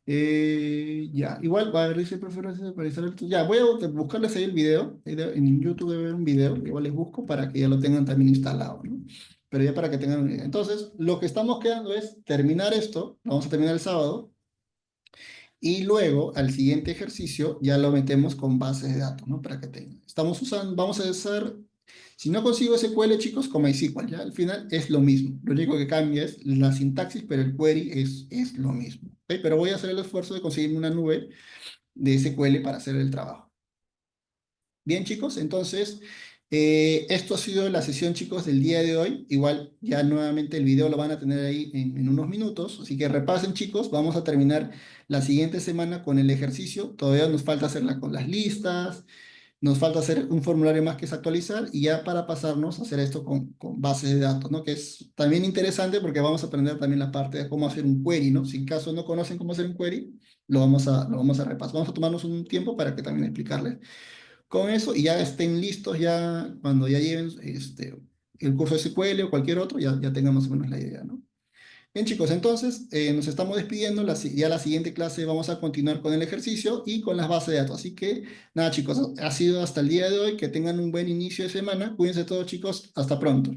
Ya, igual, va a ver, dice preferencia para instalar. Ya, voy a buscarles ahí el video. En YouTube debe haber un video, igual les busco para que ya lo tengan también instalado, ¿no? Pero ya para que tengan una idea. Entonces, lo que estamos quedando es terminar esto, lo vamos a terminar el sábado, y luego al siguiente ejercicio ya lo metemos con bases de datos, ¿no? Para que tengan. Vamos a usar, si no consigo SQL, chicos, con MySQL, ya al final es lo mismo. Lo único que cambia es la sintaxis, pero el query es lo mismo. ¿Ok? Pero voy a hacer el esfuerzo de conseguir una nube de SQL para hacer el trabajo. Bien, chicos, entonces esto ha sido la sesión, chicos, del día de hoy. Igual ya nuevamente el video lo van a tener ahí en unos minutos, así que repasen, chicos. Vamos a terminar la siguiente semana con el ejercicio. Todavía nos falta hacerla con las listas, nos falta hacer un formulario más que es actualizar y ya para pasarnos a hacer esto con bases de datos, ¿no? Que es también interesante porque vamos a aprender también la parte de cómo hacer un query, ¿no? Si en caso no conocen cómo hacer un query, lo vamos a repasar. Vamos a tomarnos un tiempo para que también explicarles con eso y ya estén listos ya cuando ya lleven el curso de SQL o cualquier otro, ya tengan más o menos la idea, ¿no? Bien, chicos, entonces nos estamos despidiendo. Ya la siguiente clase vamos a continuar con el ejercicio y con las bases de datos. Así que, nada, chicos, ha sido hasta el día de hoy. Que tengan un buen inicio de semana. Cuídense todos, chicos. Hasta pronto.